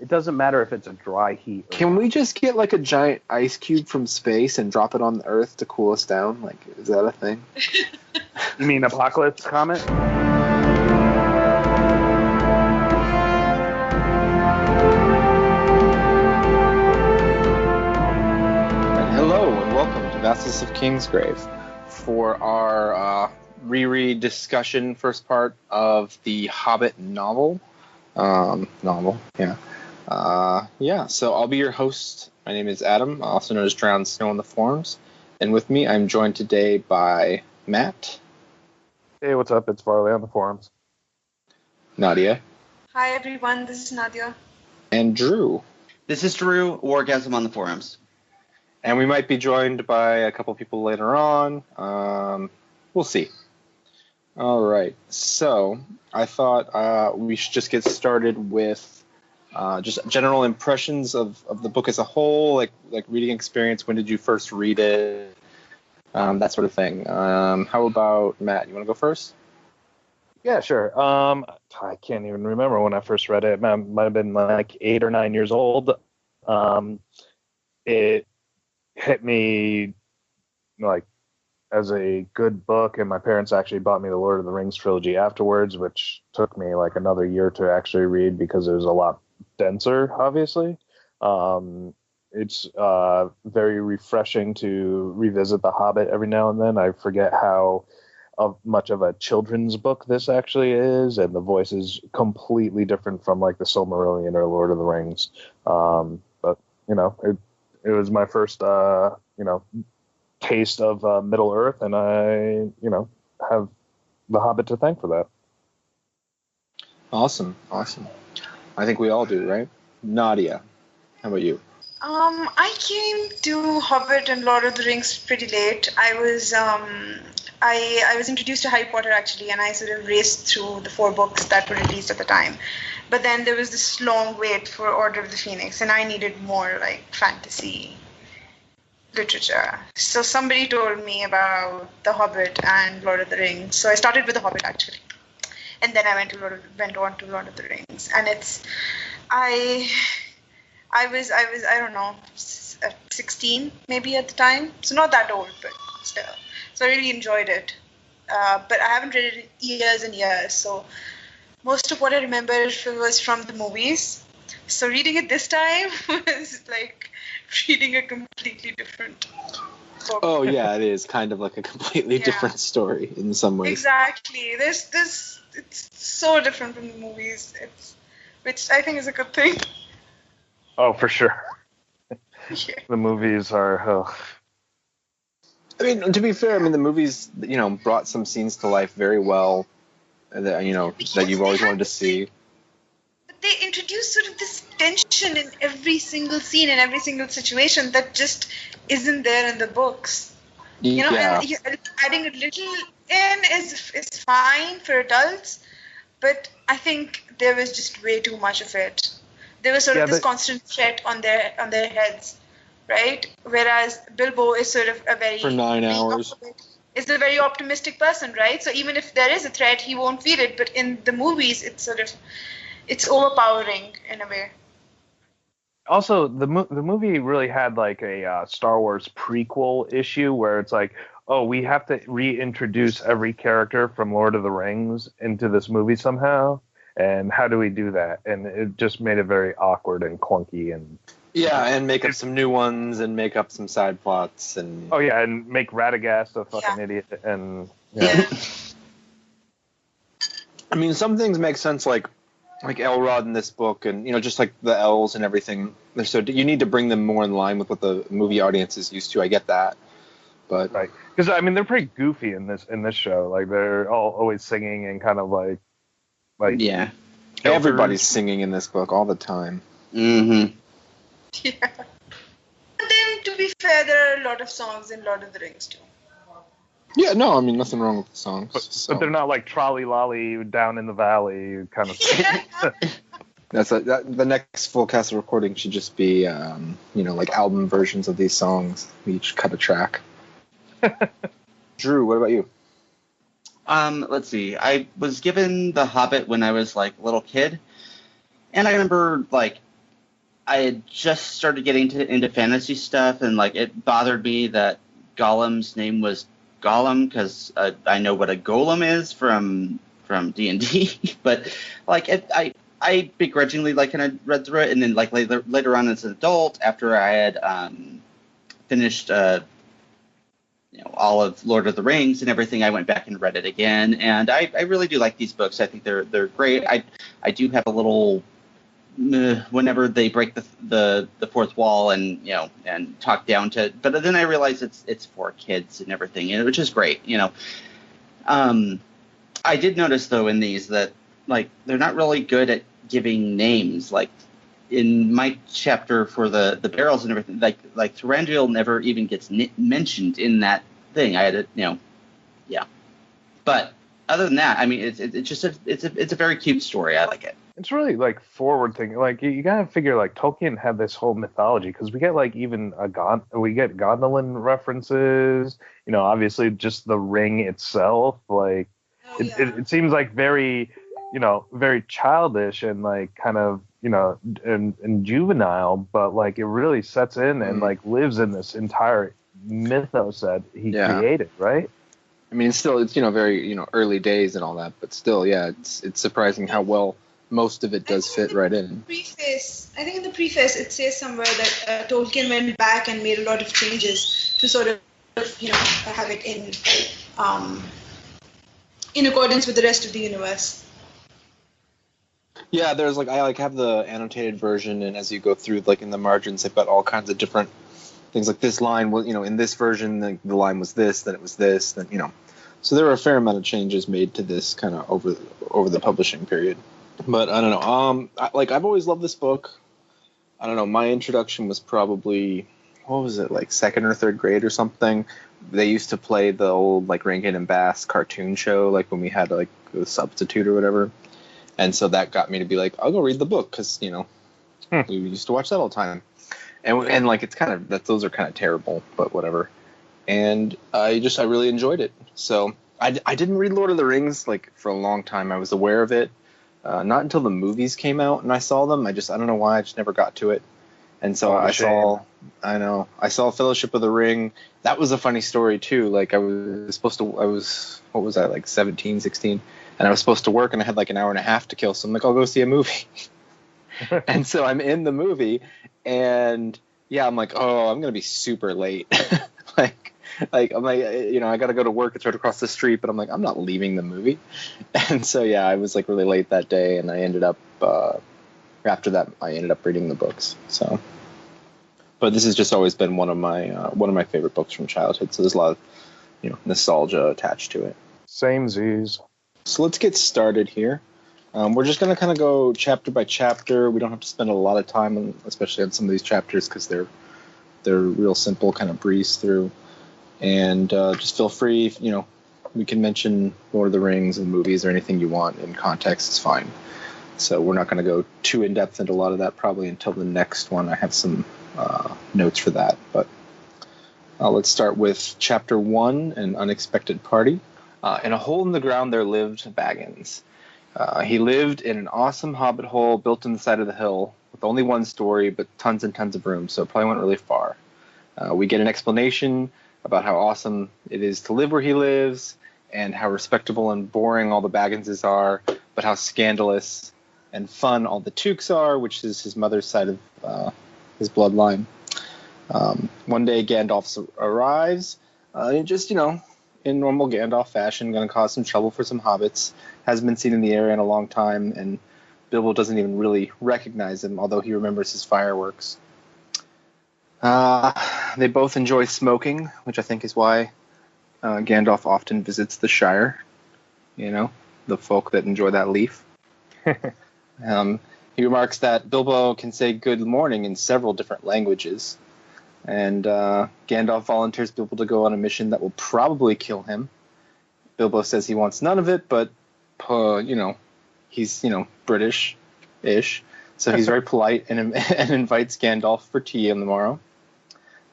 It doesn't matter if it's a dry heat. Can we just get like a giant ice cube from space and drop it on the Earth to cool us down? Like, is that a thing? You mean apocalypse comet? Hello and welcome to Vassals of Kingsgrave for our reread discussion, first part of the Hobbit novel. So I'll be your host. My name is Adam, also known as Drownedsnow on the forums. And with me, I'm joined today by Matt. Hey, what's up? It's Varley on the forums. Nadia. Hi, everyone. This is Nadia. And Drew. This is Drew, Wargasm on the forums. And we might be joined by a couple people later on. We'll see. All right. So I thought we should just get started with just general impressions of the book as a whole, like reading experience. When did you first read it? That sort of thing. How about Matt? You want to go first? Yeah, sure. I can't even remember when I first read it. I might have been like 8 or 9 years old. It hit me like as a good book, and my parents actually bought me the Lord of the Rings trilogy afterwards, which took me like another year to actually read because it was a lot denser, obviously. It's very refreshing to revisit The Hobbit every now and then. I forget how much of a children's book this actually is, and the voice is completely different from like the Silmarillion or Lord of the Rings. But it was my first taste of Middle Earth, and I have The Hobbit to thank for that. Awesome. I think we all do, right? Nadia, how about you? I came to Hobbit and Lord of the Rings pretty late. I was introduced to Harry Potter actually, and I sort of raced through the 4 books that were released at the time. But then there was this long wait for Order of the Phoenix, and I needed more like fantasy literature. So somebody told me about The Hobbit and Lord of the Rings. So I started with The Hobbit actually, and then I went on to Lord of the Rings. And I was I don't know, 16 maybe at the time, so not that old, but still. So I really enjoyed it. But I haven't read it in years and years. So most of what I remember was from the movies. So reading it this time was like reading a completely different book. Oh yeah, it is kind of like a completely different story in some ways. Exactly. It's so different from the movies. Which I think is a good thing. Oh, for sure. Yeah. The movies are. I mean, to be fair, the movies, brought some scenes to life very well, that you've always wanted to see. But they introduce sort of this tension in every single scene, in every single situation that just isn't there in the books. And adding a little in is fine for adults, but I think there was just way too much of it. There was sort of this constant threat on their heads, right? Whereas Bilbo is sort of for 9 hours. Is a very optimistic person, right? So even if there is a threat, he won't feel it. But in the movies, it's overpowering in a way. Also, the movie really had like a Star Wars prequel issue where it's like, oh, we have to reintroduce every character from Lord of the Rings into this movie somehow. And how do we do that? And it just made it very awkward and clunky. And and make up some new ones and make up some side plots. And and make Radagast a fucking idiot. And I mean, some things make sense, like Elrod in this book, and just like the elves and everything. So you need to bring them more in line with what the movie audience is used to. I get that, but right, because they're pretty goofy in this show. Like they're all always singing and kind of like yeah, everybody's singing in this book all the time. Mm-hmm. Yeah. But then, to be fair, there are a lot of songs in Lord of the Rings too. Yeah, no, nothing wrong with the songs. But they're not like Trolley Lolly down in the valley kind of thing. The next full cast recording should just be, like album versions of these songs. We each cut a track. Drew, what about you? Let's see. I was given The Hobbit when I was like a little kid, and I remember like I had just started getting into fantasy stuff, and like it bothered me that Gollum's name was Gollum because I know what a golem is from D&D, but like I begrudgingly like kind of read through it, and then like later on as an adult, after I had finished all of Lord of the Rings and everything, I went back and read it again, and I really do like these books. I think they're great. I do have a little whenever they break the fourth wall and and talk down to, but then I realize it's for kids and everything, which is great. I did notice though in these that like they're not really good at giving names. Like in my chapter for the barrels and everything, like Thranduil never even gets mentioned in that thing. I had to, yeah. But other than that, I mean, it's just it's a very cute story. I like it. It's really like forward thinking. Like you gotta figure like Tolkien had this whole mythology because we get like even we get Gondolin references. Obviously just the ring itself. Like it seems like very very childish and like kind of and juvenile, but like it really sets in and like lives in this entire mythos that he created, right? I mean, it's very early days and all that, but still, yeah, it's surprising how well most of it does fit right in. I think in the preface it says somewhere that Tolkien went back and made a lot of changes to sort of have it in accordance with the rest of the universe. Yeah, there's I have the annotated version, and as you go through, like in the margins, they've got all kinds of different things. Like this line was, in this version, the line was this, then it was this, then So there were a fair amount of changes made to this kind of over the publishing period. But I don't know. I've always loved this book. I don't know. My introduction was probably, what was it, like second or third grade or something. They used to play the old like Rankin and Bass cartoon show, like when we had like a substitute or whatever. And so that got me to be like, I'll go read the book because we used to watch that all the time. And like it's kind of those are kind of terrible, but whatever. And I really enjoyed it. So I didn't read Lord of the Rings like for a long time. I was aware of it. Not until the movies came out and I saw them. I don't know why, I just never got to it. And so I saw Fellowship of the Ring. That was a funny story too. Like I was like 17, 16, and I was supposed to work and I had like an hour and a half to kill. So I'm like, I'll go see a movie. And so I'm in the movie and yeah, I'm like, oh, I'm going to be super late. I'm like, I got to go to work. It's right across the street, but I'm like, I'm not leaving the movie. And so, yeah, I was like really late that day, and I ended up, after that, I ended up reading the books. So, but this has just always been one of my favorite books from childhood. So there's a lot of, nostalgia attached to it. Same Z's. So let's get started here. We're just going to kind of go chapter by chapter. We don't have to spend a lot of time, especially on some of these chapters, because they're real simple, kind of breeze through. And just feel free, we can mention Lord of the Rings and movies or anything you want in context. It's fine. So we're not going to go too in depth into a lot of that probably until the next one. I have some notes for that. But let's start with Chapter 1, An Unexpected Party. In a hole in the ground there lived Baggins. He lived in an awesome hobbit hole built in the side of the hill with only one story but tons and tons of room, so it probably went really far. We get an explanation about how awesome it is to live where he lives and how respectable and boring all the Bagginses are, but how scandalous and fun all the Tukes are, which is his mother's side of his bloodline. One day Gandalf arrives, just, in normal Gandalf fashion, going to cause some trouble for some hobbits. Hasn't been seen in the area in a long time, and Bilbo doesn't even really recognize him, although he remembers his fireworks. They both enjoy smoking, which I think is why Gandalf often visits the Shire. The folk that enjoy that leaf. He remarks that Bilbo can say good morning in several different languages. And Gandalf volunteers Bilbo to go on a mission that will probably kill him. Bilbo says he wants none of it, but, he's, British-ish. So he's very polite and invites Gandalf for tea on the morrow.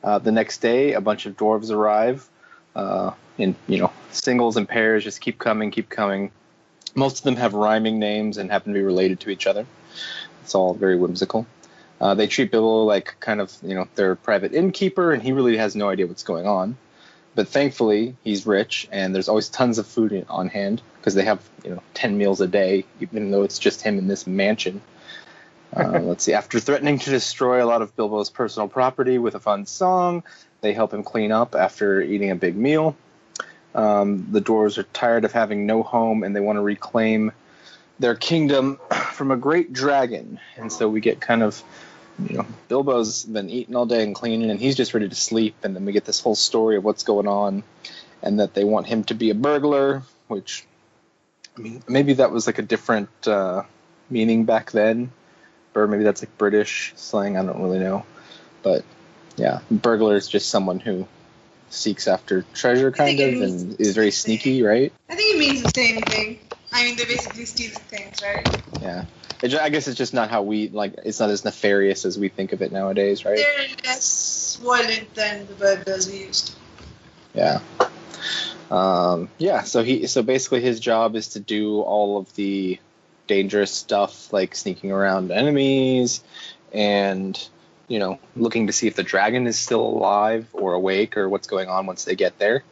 The next day, a bunch of dwarves arrive in, singles and pairs, just keep coming. Most of them have rhyming names and happen to be related to each other. It's all very whimsical. They treat Bilbo like kind of, their private innkeeper, and he really has no idea what's going on. But thankfully, he's rich, and there's always tons of food on hand because they have, 10 meals a day, even though it's just him in this mansion. Let's see. After threatening to destroy a lot of Bilbo's personal property with a fun song, they help him clean up after eating a big meal. The dwarves are tired of having no home, and they want to reclaim their kingdom from a great dragon. And so we get kind of, Bilbo's been eating all day and cleaning, and he's just ready to sleep. And then we get this whole story of what's going on, and that they want him to be a burglar, which, maybe that was like a different meaning back then, or maybe that's like British slang. I don't really know. But yeah, burglar is just someone who seeks after treasure, kind of, and is very sneaky, right? I think it means the same thing. They basically steal things, right? Yeah. I guess it's just not how it's not as nefarious as we think of it nowadays, right? They're less violent than the burglars we used to. Yeah. So basically his job is to do all of the dangerous stuff, like sneaking around enemies and, looking to see if the dragon is still alive or awake or what's going on once they get there.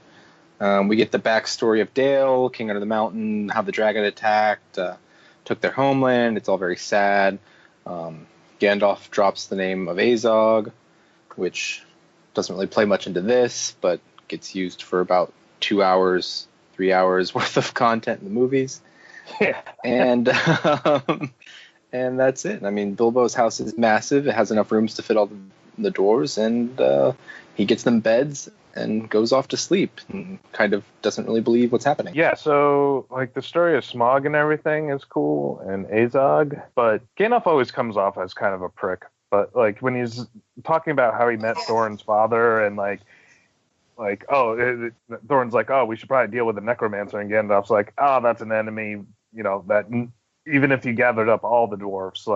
We get the backstory of Dale, King Under the Mountain, how the dragon attacked, took their homeland. It's all very sad. Gandalf drops the name of Azog, which doesn't really play much into this, but gets used for about 2 hours, 3 hours worth of content in the movies. Yeah. And and that's it. Bilbo's house is massive. It has enough rooms to fit all the dwarves, and he gets them beds and goes off to sleep and kind of doesn't really believe what's happening. Yeah, so the story of Smaug and everything is cool, and Azog, but Gandalf always comes off as kind of a prick. But when he's talking about how he met Thorin's father, and Thorin's like, oh, we should probably deal with the necromancer, and Gandalf's like, oh, that's an enemy, that even if you gathered up all the dwarfs,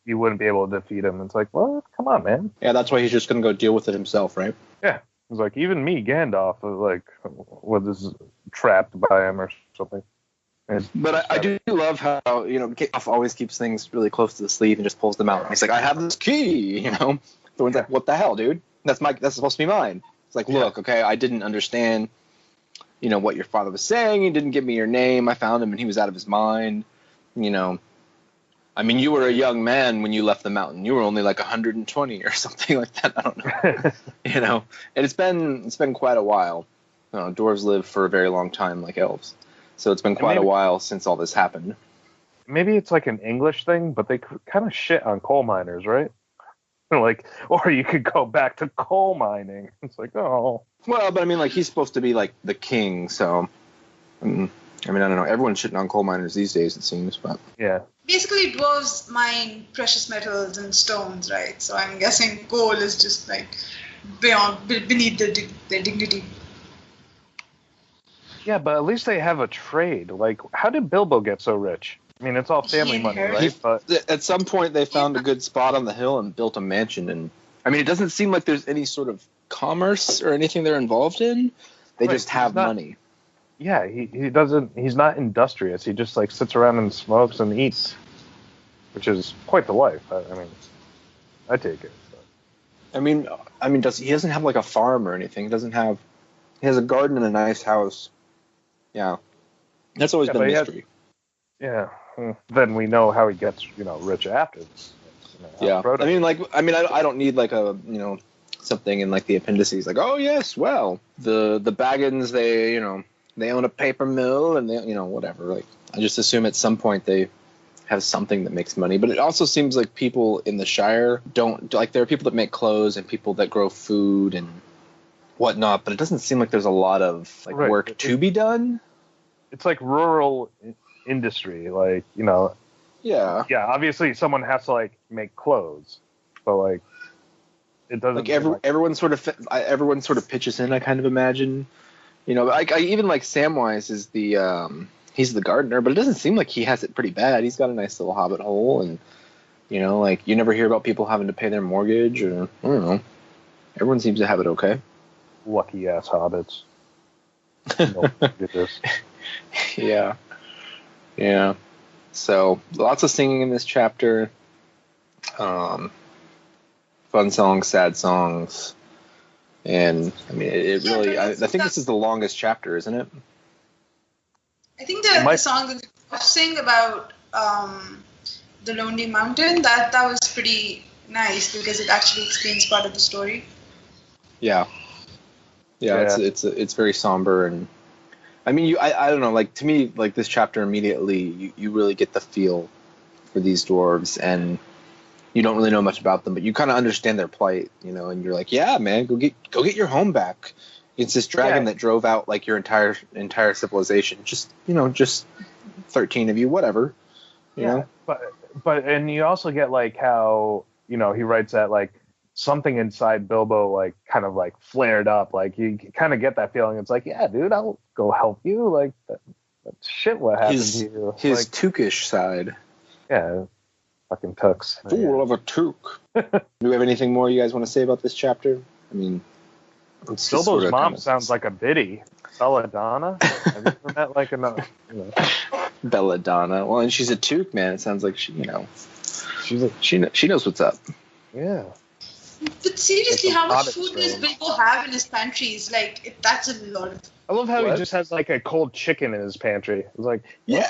you wouldn't be able to defeat him. It's like, well, come on, man. Yeah, that's why he's just gonna go deal with it himself, right? Yeah. It's like, even me, Gandalf, was trapped by him or something. But I do love how, Gandalf always keeps things really close to the sleeve and just pulls them out. He's like, I have this key, The one's like, what the hell, dude? That's supposed to be mine. It's like, look, okay, I didn't understand, what your father was saying. He didn't give me your name. I found him and he was out of his mind. You were a young man when you left the mountain. You were only like 120 or something like that. I don't know. And it's been quite a while. Dwarves live for a very long time, like elves. So it's been quite a while since all this happened. Maybe it's like an English thing, but they kind of shit on coal miners, right? Or you could go back to coal mining. It's like, oh. Well, but he's supposed to be like the king, so. I don't know. Everyone's shitting on coal miners these days, it seems, but. Yeah. Basically, dwarves mine precious metals and stones, right? So I'm guessing coal is just beneath their dignity. Yeah, but at least they have a trade. How did Bilbo get so rich? It's all family money, right? But at some point, they found a good spot on the hill and built a mansion. And it doesn't seem like there's any sort of commerce or anything they're involved in. They just have money. Yeah, he doesn't. He's not industrious. He just sits around and smokes and eats, which is quite the life. I take it. But. He doesn't have a farm or anything. He has a garden and a nice house. Yeah, that's always been a mystery. Then we know how he gets rich after this. Yeah, I don't need a something in the appendices oh yes, well the Baggins they own a paper mill and they whatever. I just assume at some point they have something that makes money. But it also seems like people in the Shire don't there are people that make clothes and people that grow food and whatnot. But it doesn't seem like there's a lot of work to be done. It's rural industry, Yeah. Yeah, obviously someone has to make clothes, but it doesn't. Everyone sort of pitches in. I kind of imagine. I even Samwise is he's the gardener, but it doesn't seem like he has it pretty bad. He's got a nice little hobbit hole, and you never hear about people having to pay their mortgage, or I don't know. Everyone seems to have it okay. Lucky ass hobbits. Get this. Yeah. So lots of singing in this chapter. fun songs, sad songs, and I mean, it Yeah, really. but I also think that- this is the longest chapter, isn't it? I think It might- the song that you sing about the Lonely Mountain, that was pretty nice because it actually explains part of the story. Yeah. It's very somber, and I mean, I don't know, like to me, like this chapter immediately, you really get the feel for these dwarves, and you don't really know much about them, but you kind of understand their plight, and you're like, yeah, man, go get your home back. It's this dragon that drove out like your entire civilization. Just 13 of you, whatever. You know? But and you also get like how he writes that like something inside Bilbo like kind of like flared up. Like you kind of get that feeling. It's like, yeah, dude, I'll go help you. Like that shit. What happened to you? His like, Tookish side. Yeah, fucking Tooks. Fool of a Took. Do we have anything more you guys want to say about this chapter? I mean, it's just Bilbo's sort of mom kinda... sounds like a biddy. Belladonna? Have you ever met like another? Belladonna. Well, and she's a Took, man. It sounds like she knows what's up. Yeah. But seriously, how much Hobbit food does strain. Bilbo have in his pantries? Like, that's a lot of. I love how What? he just has like a cold chicken in his pantry. It's like, Yeah.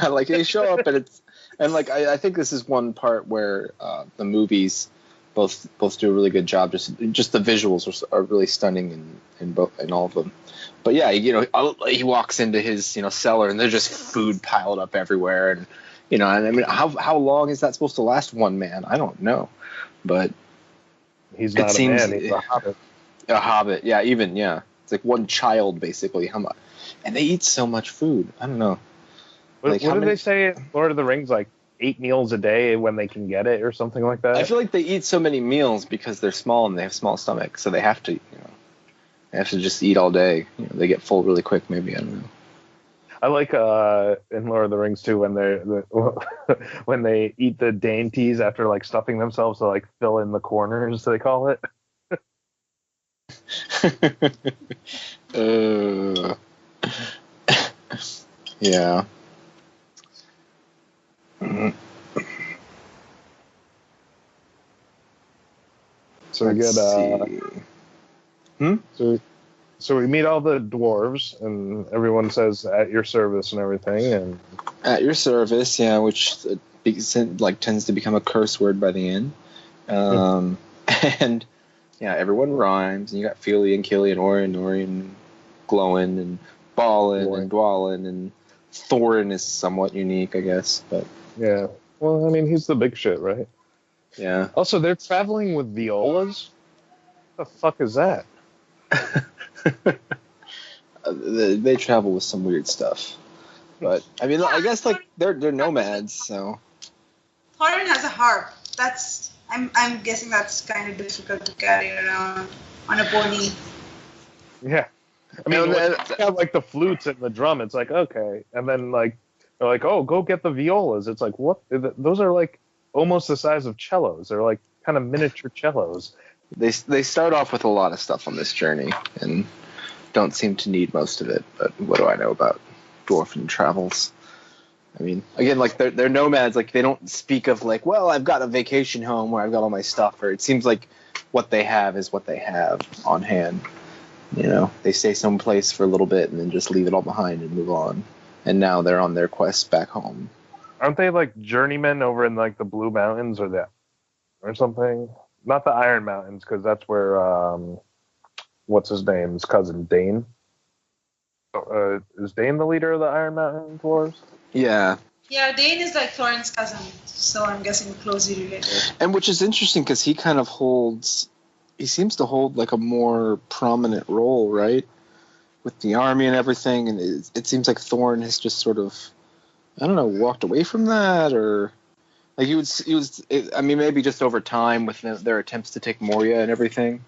Like they show up, and like I think this is one part where the movies both do a really good job. Just the visuals are really stunning in all of them. But yeah, he walks into his cellar, and there's just food piled up everywhere, and and I mean, how long is that supposed to last one man? I don't know, but he's not a man, he's a hobbit. A hobbit, yeah, it's like one child basically. How much? And they eat so much food. I don't know. What did they say in Lord of the Rings? Like 8 meals a day when they can get it, or something like that. I feel like they eat so many meals because they're small and they have small stomachs, so they have to, they have to just eat all day. They get full really quick. Maybe, I don't know. I like in Lord of the Rings too when when they eat the dainties after like stuffing themselves to like fill in the corners, they call it. Yeah. So we get so we meet all the dwarves, and everyone says "at your service" and everything, and at your service, yeah, which like tends to become a curse word by the end. And yeah, everyone rhymes, and you got Feely and Killy and Orion, Glowin and Ballin and Dwalin, and Thorin is somewhat unique, I guess, but yeah. Well, I mean, he's the big shit, right? Yeah. Also, they're traveling with violas. What the fuck is that? They travel with some weird stuff, but I mean, I guess like they're nomads, so. Thorin has a harp. I'm guessing that's kind of difficult to carry around on a pony. Yeah, I mean, they have like the flutes and the drum. It's like okay, and then like they're like, oh, go get the violas. It's like what? Those are like almost the size of cellos. They're like kind of miniature cellos. They start off with a lot of stuff on this journey and don't seem to need most of it. But what do I know about dwarven travels? I mean, again, like they're nomads. Like they don't speak of like, well, I've got a vacation home where I've got all my stuff. Or it seems like what they have is what they have on hand. They stay someplace for a little bit and then just leave it all behind and move on. And now they're on their quest back home. Aren't they like journeymen over in like the Blue Mountains or something? Not the Iron Mountains, because that's where what's his name? His cousin Dane. Is Dane the leader of the Iron Mountain dwarves? Yeah. Yeah, Dane is like Thorin's cousin, so I'm guessing closely related. And which is interesting because he seems to hold like a more prominent role, right? With the army and everything, and it seems like Thorin has just sort of, I don't know, walked away from that, or like I mean, maybe just over time with their attempts to take Moria and everything,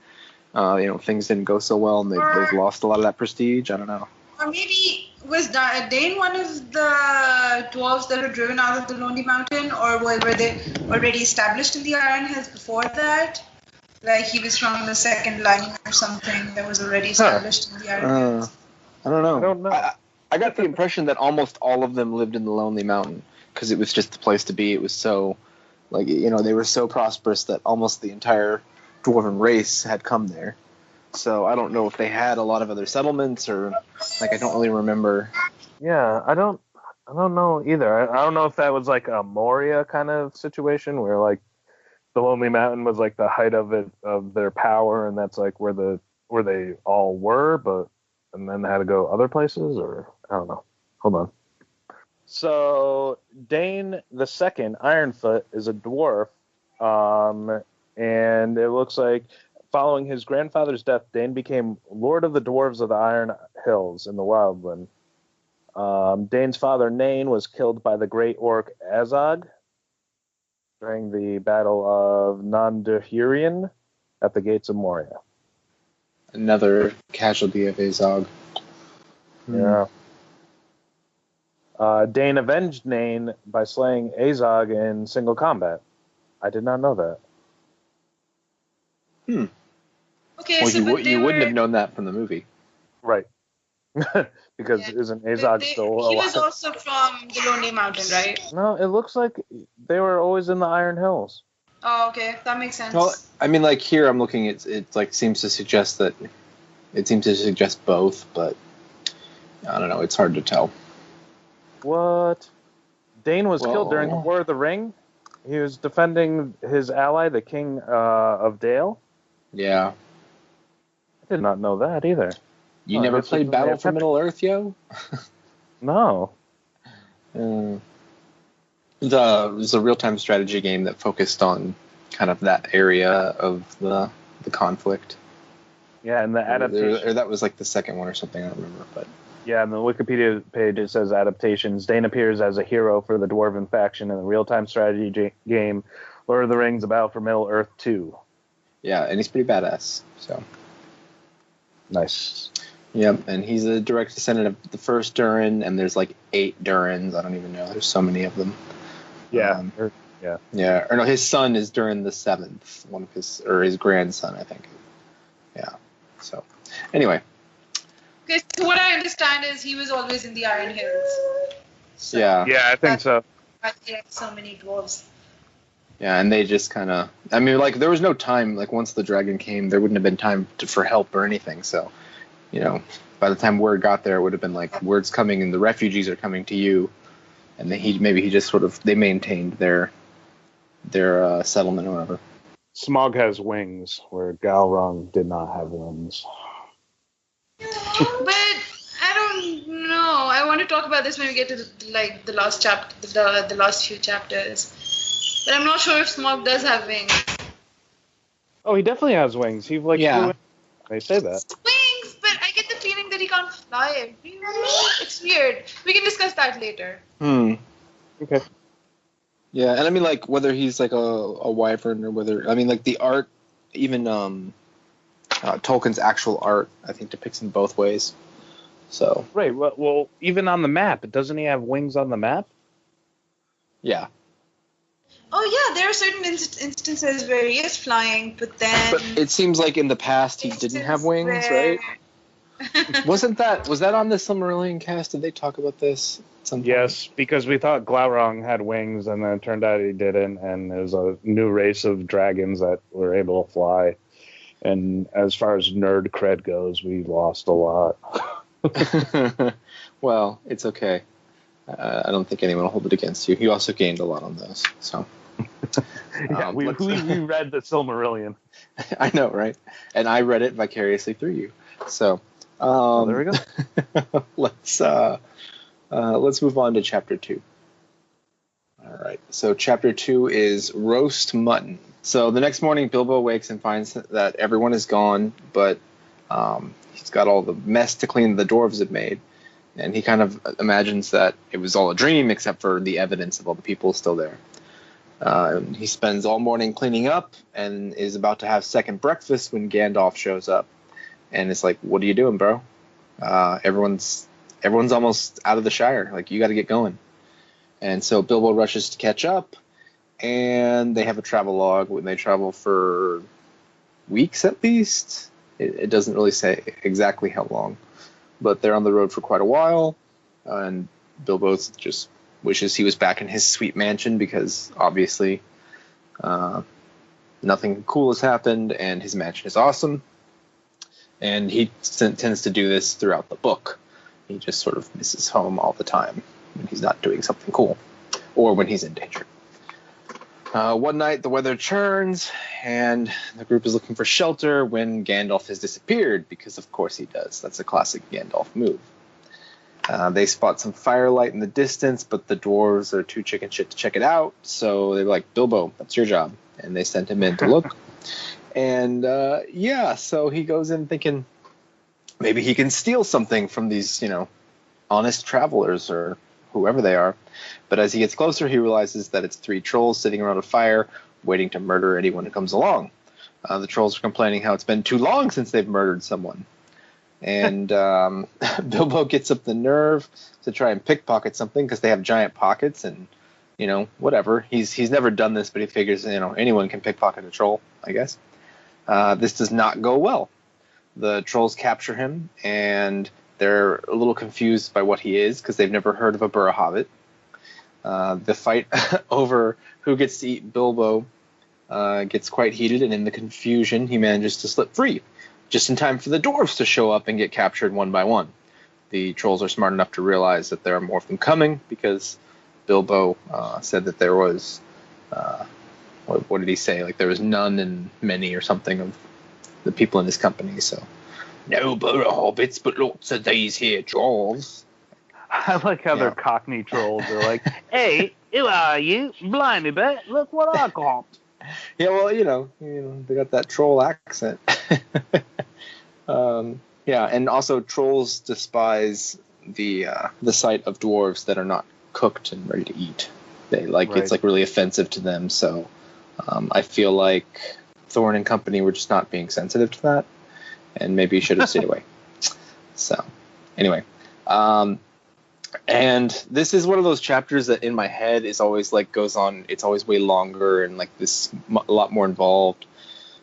things didn't go so well, and they've lost a lot of that prestige. I don't know. Or maybe was Dane one of the dwarves that were driven out of the Lonely Mountain, or were they already established in the Iron Hills before that? Like he was from the second line or something that was already established in the Iron Hills. I don't know. I don't know. I got the impression that almost all of them lived in the Lonely Mountain because it was just the place to be. It was so, like, they were so prosperous that almost the entire dwarven race had come there. So I don't know if they had a lot of other settlements or like I don't really remember. Yeah, I don't know either. I don't know if that was like a Moria kind of situation where like the Lonely Mountain was like the height of their power, and that's like where they all were, but and then they had to go other places, or I don't know. Hold on. So Dane the Second, Ironfoot, is a dwarf, and it looks like following his grandfather's death, Dane became Lord of the Dwarves of the Iron Hills in the Wildland. Dane's father, Nain, was killed by the great orc Azog during the Battle of Nandurhirion at the gates of Moria. Another casualty of Azog. Yeah. Dane avenged Nain by slaying Azog in single combat. I did not know that. Okay, Well, so you wouldn't have known that from the movie. Right. Because isn't Azog still He alive? was also from the Lonely Mountain, right? No, it looks like they were always in the Iron Hills. Oh, okay, that makes sense. Well, I mean, like here, I'm looking. It like seems to suggest both, but I don't know. It's hard to tell. What? Dane was killed during the War of the Ring. He was defending his ally, the King of Dale. Yeah. I did not know that either. You never played Battle for Middle Earth, yo? No. It was a real-time strategy game that focused on kind of that area of the conflict. Yeah, and the adaptation. Or that was like the second one or something, I don't remember. But yeah, on the Wikipedia page it says adaptations. Dane appears as a hero for the Dwarven faction in the real-time strategy game Lord of the Rings: A Battle for Middle Earth 2. Yeah, and he's pretty badass. So nice. Yep, and he's a direct descendant of the first Durin, and there's like 8 Durins. I don't even know. There's so many of them. Yeah. Yeah. Or no, his son is Durin the 7th. His grandson, I think. Yeah. So, anyway. Okay, so what I understand is he was always in the Iron Hills. So yeah. Yeah, I think so. Why he had so many dwarves. Yeah, and they just kind of. I mean, like there was no time. Like once the dragon came, there wouldn't have been time for help or anything. So. You know, by the time word got there, it would have been like word's coming and the refugees are coming to you, and they maintained their settlement or whatever. Smaug has wings, where Galrung did not have wings. But I don't know. I want to talk about this when we get to the last chapter, the last few chapters. But I'm not sure if Smaug does have wings. Oh, he definitely has wings. He flew in. They say that. Wings, but I get the feeling that he can't fly. It's weird. We can discuss that later. Okay. Yeah, and I mean, like, whether he's like a wyvern or whether, I mean, like, the art, even Tolkien's actual art, I think, depicts him both ways. So. Right. Well, even on the map, doesn't he have wings on the map? Yeah. Oh, yeah, there are certain instances where he is flying, but then... But it seems like in the past he didn't have wings, right? Was that on the Silmarillion cast? Did they talk about this at some point? Yes, because we thought Glaurung had wings, and then it turned out he didn't, and there's a new race of dragons that were able to fly. And as far as nerd cred goes, we lost a lot. Well, it's okay. I don't think anyone will hold it against you. You also gained a lot on those, so... Yeah, we read the Silmarillion. I know, right? And I read it vicariously through you. So there we go. let's move on to chapter 2. All right. So chapter 2 is roast mutton. So the next morning, Bilbo wakes and finds that everyone is gone, but he's got all the mess to clean the dwarves have made, and he kind of imagines that it was all a dream except for the evidence of all the people still there. He spends all morning cleaning up and is about to have second breakfast when Gandalf shows up. And it's like, what are you doing, bro? Everyone's almost out of the Shire. Like, you got to get going. And so Bilbo rushes to catch up, and they have a travel log when they travel for weeks at least. It doesn't really say exactly how long, but they're on the road for quite a while, and Bilbo just wishes he was back in his sweet mansion because obviously nothing cool has happened, and his mansion is awesome. And he tends to do this throughout the book. He just sort of misses home all the time when he's not doing something cool, or when he's in danger. One night, the weather turns, and the group is looking for shelter when Gandalf has disappeared, because of course he does. That's a classic Gandalf move. They spot some firelight in the distance, but the dwarves are too chicken shit to check it out, so they're like, Bilbo, that's your job. And they send him in to look. And so he goes in thinking maybe he can steal something from these, honest travelers or whoever they are. But as he gets closer, he realizes that it's 3 trolls sitting around a fire waiting to murder anyone who comes along. The trolls are complaining how it's been too long since they've murdered someone. And Bilbo gets up the nerve to try and pickpocket something because they have giant pockets and, whatever. He's never done this, but he figures, anyone can pickpocket a troll, I guess. This does not go well. The trolls capture him, and they're a little confused by what he is because they've never heard of a burrow hobbit. The fight over who gets to eat Bilbo gets quite heated, and in the confusion, he manages to slip free, just in time for the dwarves to show up and get captured one by one. The trolls are smart enough to realize that there are more of them coming because Bilbo said that there was, what did he say? Like there was none and many or something of the people in his company. So no burrow hobbits, but lots of these here trolls. I like how they're Cockney trolls. They're like, "Hey, who are you? Blimey, bet! Look what I got." Yeah, well, they got that troll accent. And also trolls despise the sight of dwarves that are not cooked and ready to eat. They It's like really offensive to them. So I feel like Thorne and company were just not being sensitive to that, and maybe should have stayed away. So anyway. And this is one of those chapters that in my head is always goes on. It's always way longer and this a lot more involved,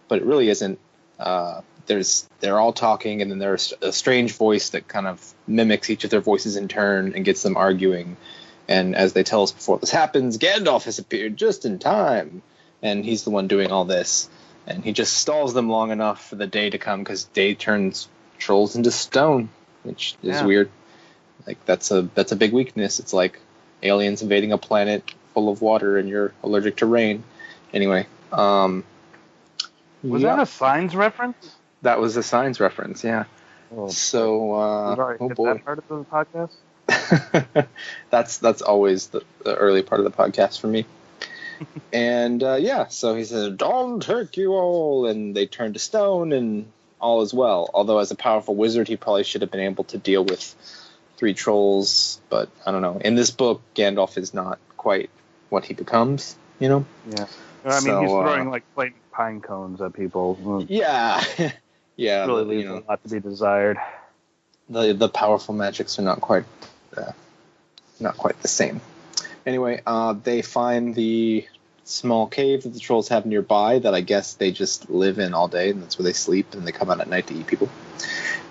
but it really isn't. They're all talking, and then there's a strange voice that kind of mimics each of their voices in turn and gets them arguing. And as they tell us before this happens, Gandalf has appeared just in time, and he's the one doing all this. And he just stalls them long enough for the day to come, because day turns trolls into stone, which is weird. That's a big weakness. It's like aliens invading a planet full of water and you're allergic to rain. Anyway, was that a Signs reference? That was a Signs reference, yeah. Oh, so we've already hit that part of the podcast. that's always the early part of the podcast for me. And so he said, "Don't take you all," and they turn to stone, and all is well. Although as a powerful wizard, he probably should have been able to deal with 3 trolls, but I don't know. In this book, Gandalf is not quite what he becomes, Yeah. I mean, he's throwing flaming pine cones at people. Yeah. Yeah. Really leaves a lot to be desired. The powerful magics are not quite the same. Anyway, they find the small cave that the trolls have nearby that I guess they just live in all day, and that's where they sleep, and they come out at night to eat people.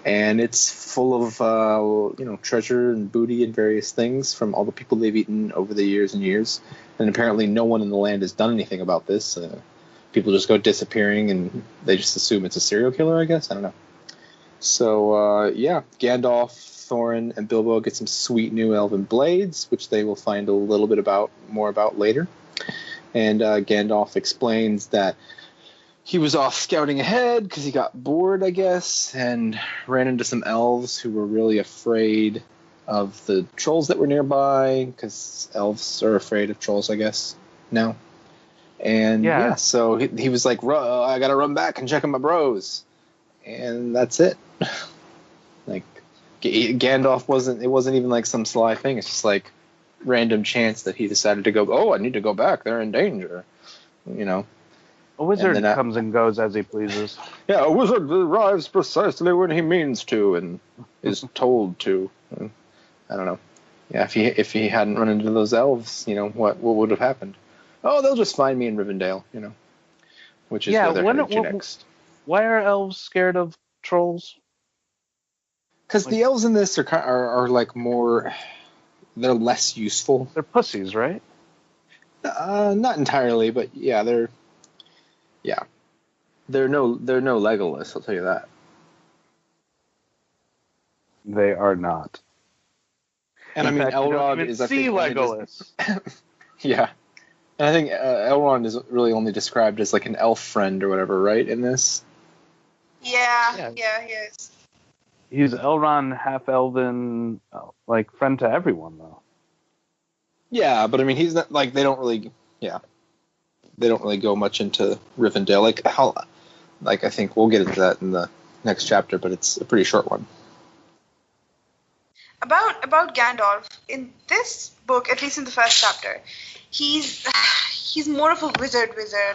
And it's full of, treasure and booty and various things from all the people they've eaten over the years and years. And apparently no one in the land has done anything about this. People just go disappearing, and they just assume it's a serial killer, I guess. I don't know. So, Gandalf, Thorin, and Bilbo get some sweet new elven blades, which they will find a little bit more about later. And Gandalf explains that he was off scouting ahead because he got bored, I guess, and ran into some elves who were really afraid of the trolls that were nearby, because elves are afraid of trolls, I guess, now. And so he was like, I gotta run back and check on my bros. And that's it. Gandalf wasn't even some sly thing. It's just random chance that he decided to go, I need to go back. They're in danger, A wizard comes and goes as he pleases. Yeah, a wizard arrives precisely when he means to and is told to. I don't know. Yeah, if he hadn't run into those elves, what would have happened? Oh, they'll just find me in Rivendell, which is where they're headed to next. Why are elves scared of trolls? Because the elves in this are more, they're less useful. They're pussies, right? Not entirely, but yeah, they're. Yeah. They're no Legolas, I'll tell you that. They are not. And In I mean, fact, you don't Elrond even is, I see think, Legolas. yeah. And I think Elrond is really only described as like an elf friend or whatever, right, in this? Yeah, he is. He's Elrond, half elven, like friend to everyone though. Yeah, but I mean, he's not like they don't really go much into Rivendell. Like I think we'll get into that in the next chapter, but it's a pretty short one. About Gandalf, in this book, at least in the first chapter, he's more of a wizard,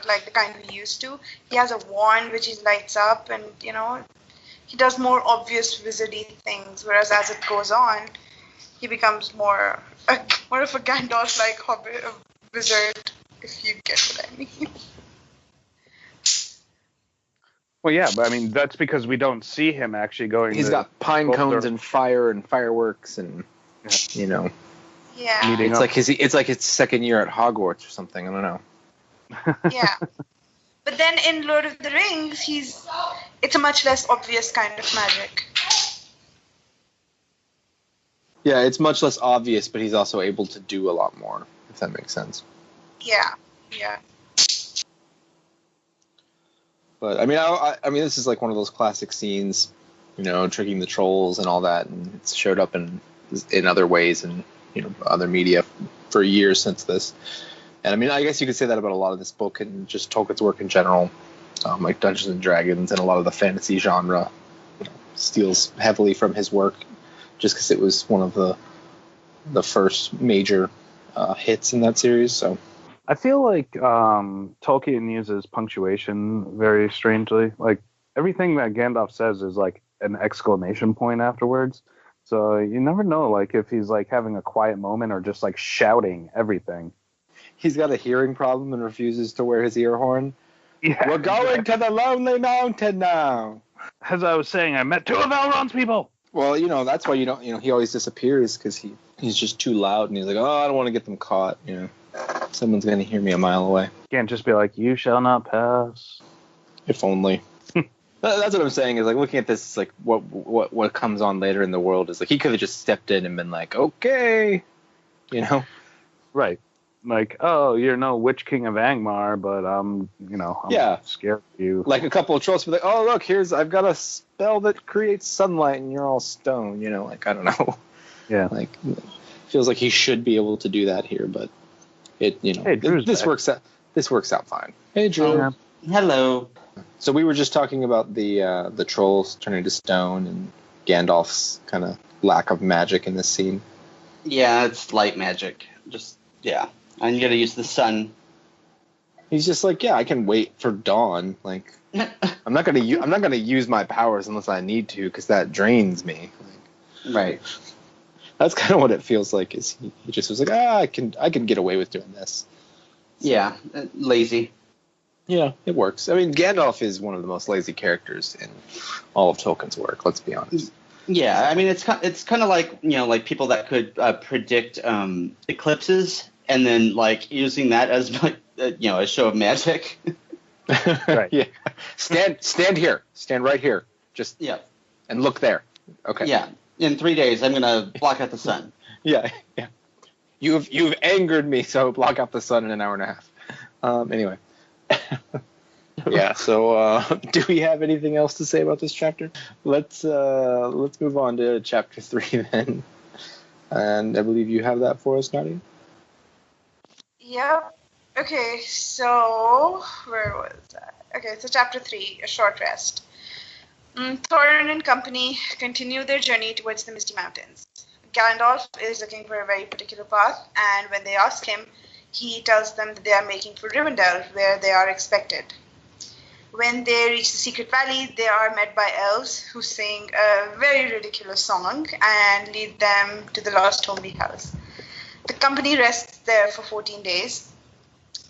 like the kind we used to. He has a wand which he lights up, and he does more obvious wizardy things. Whereas as it goes on, he becomes more of a Gandalf-like hobbit, a wizard, if you get what I mean. Well, yeah, but I mean that's because we don't see him actually going. He's got pine cones and fire and fireworks, and Yeah. it's like his second year at Hogwarts or something. I don't know. Yeah. But then in Lord of the Rings, it's a much less obvious kind of magic. Yeah, it's much less obvious, but he's also able to do a lot more, if that makes sense. Yeah. But I mean, this is like one of those classic scenes, tricking the trolls and all that, and it's showed up in other ways and other media for years since this. And I mean, I guess you could say that about a lot of this book and just Tolkien's work in general, like Dungeons and Dragons and a lot of the fantasy genre steals heavily from his work, just because it was one of the first major hits in that series. So. I feel like Tolkien uses punctuation very strangely. Like everything that Gandalf says is like an exclamation point afterwards. So you never know, like if he's like having a quiet moment or just like shouting everything. He's got a hearing problem and refuses to wear his ear horn. Yeah, we're going to the Lonely Mountain now. As I was saying, I met two of Elrond's people. Well, that's why he always disappears because he's just too loud and he's like, oh, I don't want to get them caught. Someone's going to hear me a mile away. Can't just be like, you shall not pass. If only. That's what I'm saying is like looking at this, like what comes on later in the world is like he could have just stepped in and been like, okay, Right. Like, oh, you're no Witch King of Angmar, but I'm scared of you. Like a couple of trolls be like, oh look, I've got a spell that creates sunlight and you're all stone. Like I don't know. Yeah. Like feels like he should be able to do that here, but it hey, this works out. This works out fine. Hey, Drew. Hello. So we were just talking about the trolls turning to stone and Gandalf's kind of lack of magic in this scene. Yeah, it's light magic. And you gotta use the sun. He's just like, yeah, I can wait for dawn. Like, I'm not gonna use my powers unless I need to, because that drains me. Right. That's kind of what it feels like. Is he just was like, I can get away with doing this. Yeah, lazy. Yeah, it works. I mean, Gandalf is one of the most lazy characters in all of Tolkien's work. Let's be honest. Yeah, I mean, it's kind of like like people that could predict eclipses and then like using that as like a show of magic. Right. Yeah. Stand here. Stand right here. Just and look there. Okay. Yeah. In 3 days, I'm gonna block out the sun. Yeah. You've angered me, so block out the sun in an hour and a half. Anyway. Yeah. So, do we have anything else to say about this chapter? Let's move on to chapter 3 then. And I believe you have that for us, Nadia. Yep. Okay. So where was that? Okay. So chapter 3, a short rest. Thorin and company continue their journey towards the Misty Mountains. Gandalf is looking for a very particular path, and when they ask him, he tells them that they are making for Rivendell, where they are expected. When they reach the secret valley, they are met by elves who sing a very ridiculous song and lead them to the lost Homely house. The company rests there for 14 days.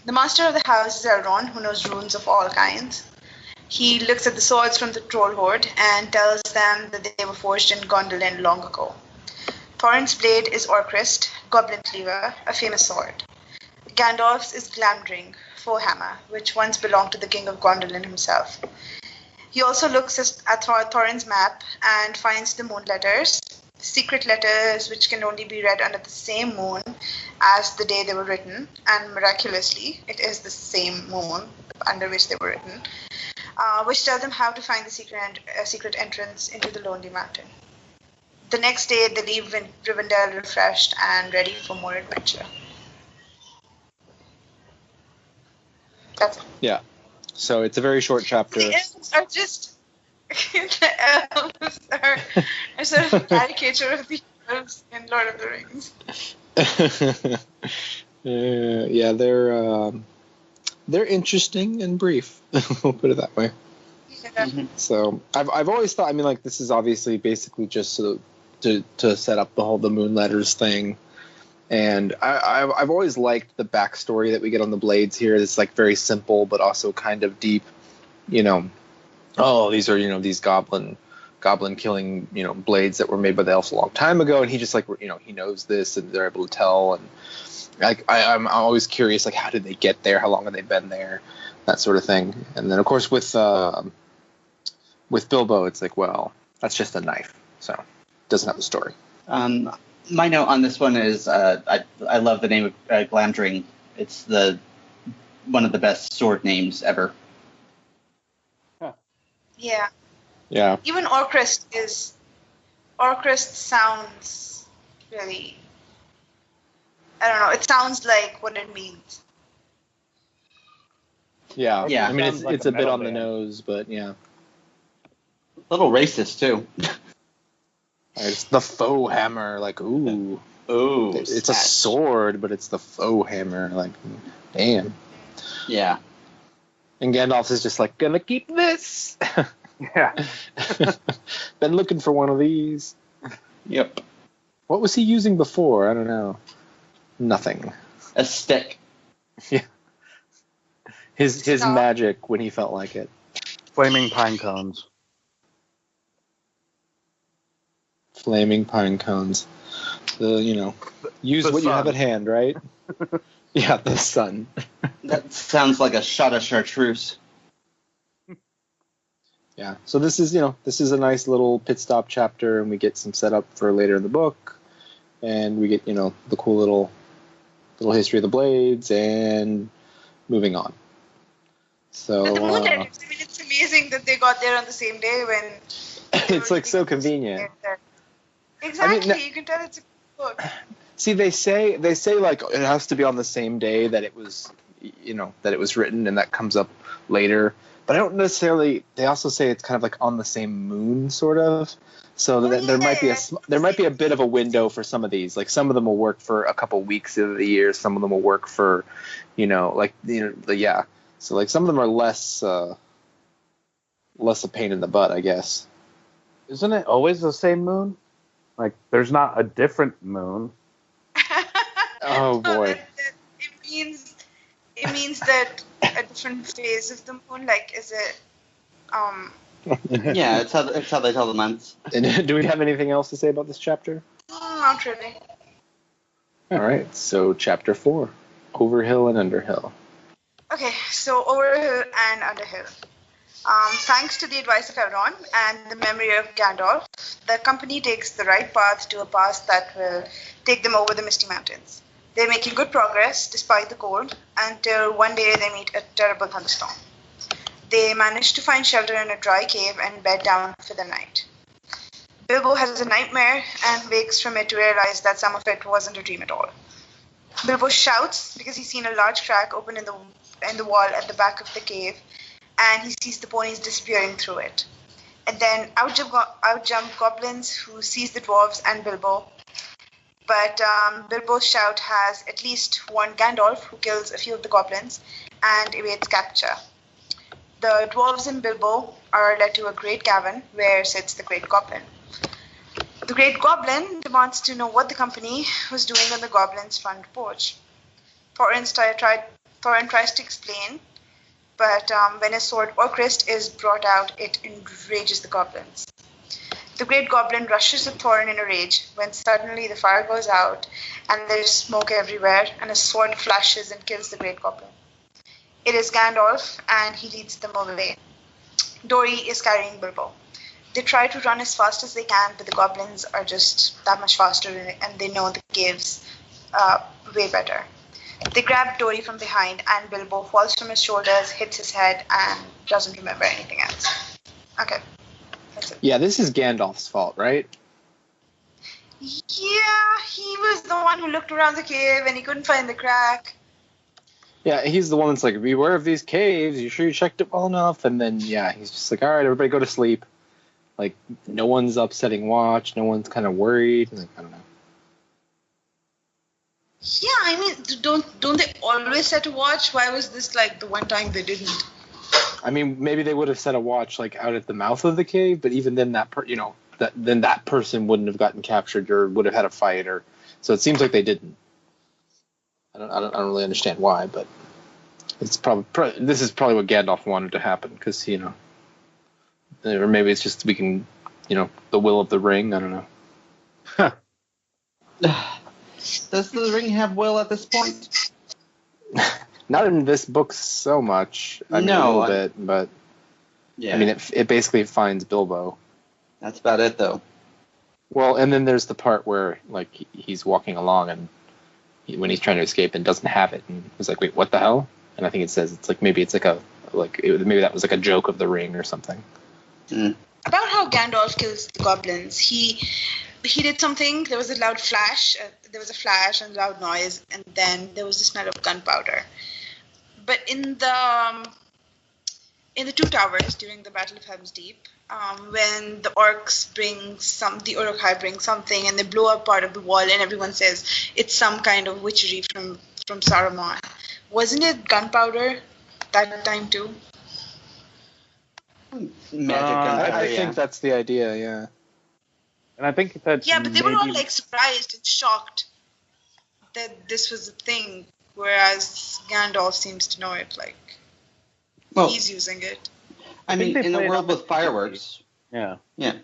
The master of the house is Elrond, who knows runes of all kinds. He looks at the swords from the troll horde and tells them that they were forged in Gondolin long ago. Thorin's blade is Orcrist, Goblin Cleaver, a famous sword. Gandalf's is Glamdring, Forehammer, which once belonged to the King of Gondolin himself. He also looks at Thorin's map and finds the moon letters, secret letters which can only be read under the same moon as the day they were written, and miraculously, it is the same moon under which they were written, which tell them how to find the secret entrance into the Lonely Mountain. The next day, they leave Rivendell refreshed and ready for more adventure. That's it. Yeah. So it's a very short chapter. The elves are just the elves are a sort of caricature of the elves in Lord of the Rings. Yeah, they're interesting and brief. We'll put it that way. Yeah. So I've always thought, I mean, like, this is obviously basically just to set up the moon letters thing. And I've always liked the backstory that we get on the blades here. It's like very simple, but also kind of deep. You know, oh, these are, these goblin killing, blades that were made by the elves a long time ago. And he just, like, he knows this, and they're able to tell. And like, I'm always curious, like, how did they get there? How long have they been there? That sort of thing. And then, of course, with Bilbo, it's like, well, that's just a knife, so it doesn't have a story. My note on this one is I love the name of Glamdring. It's one of the best sword names ever. Yeah. Yeah. Even Orcrist sounds really, I don't know, it sounds like what it means. Yeah. Yeah. I mean, Sounds like it's a a bit metal on the band. nose, but yeah. A little racist too. It's the faux hammer, like, ooh. Oh, It's a sword, but it's the faux hammer, like, damn. Yeah. And Gandalf is just like, gonna keep this. Yeah. Been looking for one of these. Yep. What was he using before? I don't know. Nothing. A stick. Yeah. His Stop. magic when he felt like it. Flaming pine cones. Flaming pine cones. Use The what you have sun. at hand, right? Yeah, the sun. That sounds like a shot of chartreuse. Yeah. So this is a nice little pit stop chapter, and we get some setup for later in the book, and we get, the cool little history of the blades, and moving on. So And the moon letters, I mean, it's amazing that they got there on the same day when... it's like so convenient. Exactly, I mean, you can tell it's a book. See, they say like it has to be on the same day that it was, that it was written, and that comes up later. But I don't necessarily. They also say it's kind of like on the same moon, sort of. So there might be a bit of a window for some of these. Like, some of them will work for a couple weeks of the year. Some of them will work for, yeah. So like some of them are less a pain in the butt, I guess. Isn't it always the same moon? Like, there's not a different moon. Oh, boy. It means that a different phase of the moon, like, is it, Yeah, it's how they tell the months. And do we have anything else to say about this chapter? not really. All right, so chapter 4, Overhill and Underhill. Okay, so Overhill and Underhill. Thanks to the advice of Elrond and the memory of Gandalf, the company takes the right path to a pass that will take them over the Misty Mountains. They're making good progress despite the cold until one day they meet a terrible thunderstorm. They manage to find shelter in a dry cave and bed down for the night. Bilbo has a nightmare and wakes from it to realize that some of it wasn't a dream at all. Bilbo shouts because he's seen a large crack open in the wall at the back of the cave, and he sees the ponies disappearing through it. And then out jump goblins who seize the dwarves and Bilbo. But Bilbo's shout has at least warned Gandalf, who kills a few of the goblins and evades capture. The dwarves and Bilbo are led to a great cavern where sits the Great Goblin. The Great Goblin demands to know what the company was doing on the goblin's front porch. Thorin tries to explain, but when his sword Orcrist is brought out, it enrages the goblins. The great goblin rushes at Thorin in a rage when suddenly the fire goes out and there's smoke everywhere and a sword flashes and kills the great goblin. It is Gandalf and he leads them away. Dory is carrying Bilbo. They try to run as fast as they can, but the goblins are just that much faster and they know the caves way better. They grab Dory from behind and Bilbo falls from his shoulders, hits his head, and doesn't remember anything else. Okay, that's it. Yeah, this is Gandalf's fault, right? Yeah, he was the one who looked around the cave and he couldn't find the crack. Yeah, he's the one that's like, beware of these caves. You sure you checked it well enough? And then, yeah, he's just like, all right, everybody go to sleep. Like, no one's upsetting watch. No one's kind of worried. Like, I don't know. Yeah, I mean, don't they always set a watch? Why was this like the one time they didn't? I mean, maybe they would have set a watch like out at the mouth of the cave, but even then, that person wouldn't have gotten captured or would have had a fight, or so it seems like they didn't. I don't really understand why, but it's probably this is probably what Gandalf wanted to happen because or maybe it's just we can, the will of the ring. I don't know. Does the ring have will at this point? Not in this book so much. I mean, a little bit, but yeah. I mean, it basically finds Bilbo. That's about it, though. Well, and then there's the part where like he's walking along and when he's trying to escape and doesn't have it, and he's like, "Wait, what the hell?" And I think it says maybe that was like a joke of the ring or something. Mm. About how Gandalf kills the goblins, he did something. There was a loud flash. There was a flash and loud noise, and then there was the smell of gunpowder. But in the Two Towers during the Battle of Helm's Deep, when the orcs the Uruk-hai bring something, and they blow up part of the wall, and everyone says it's some kind of witchery from Saruman. Wasn't it gunpowder that time too? Magic I think that's the idea, yeah. And I think that's but they were all like surprised and shocked that this was a thing, whereas Gandalf seems to know it. Like he's using it. I mean, in the world with fireworks. Yeah. Yeah.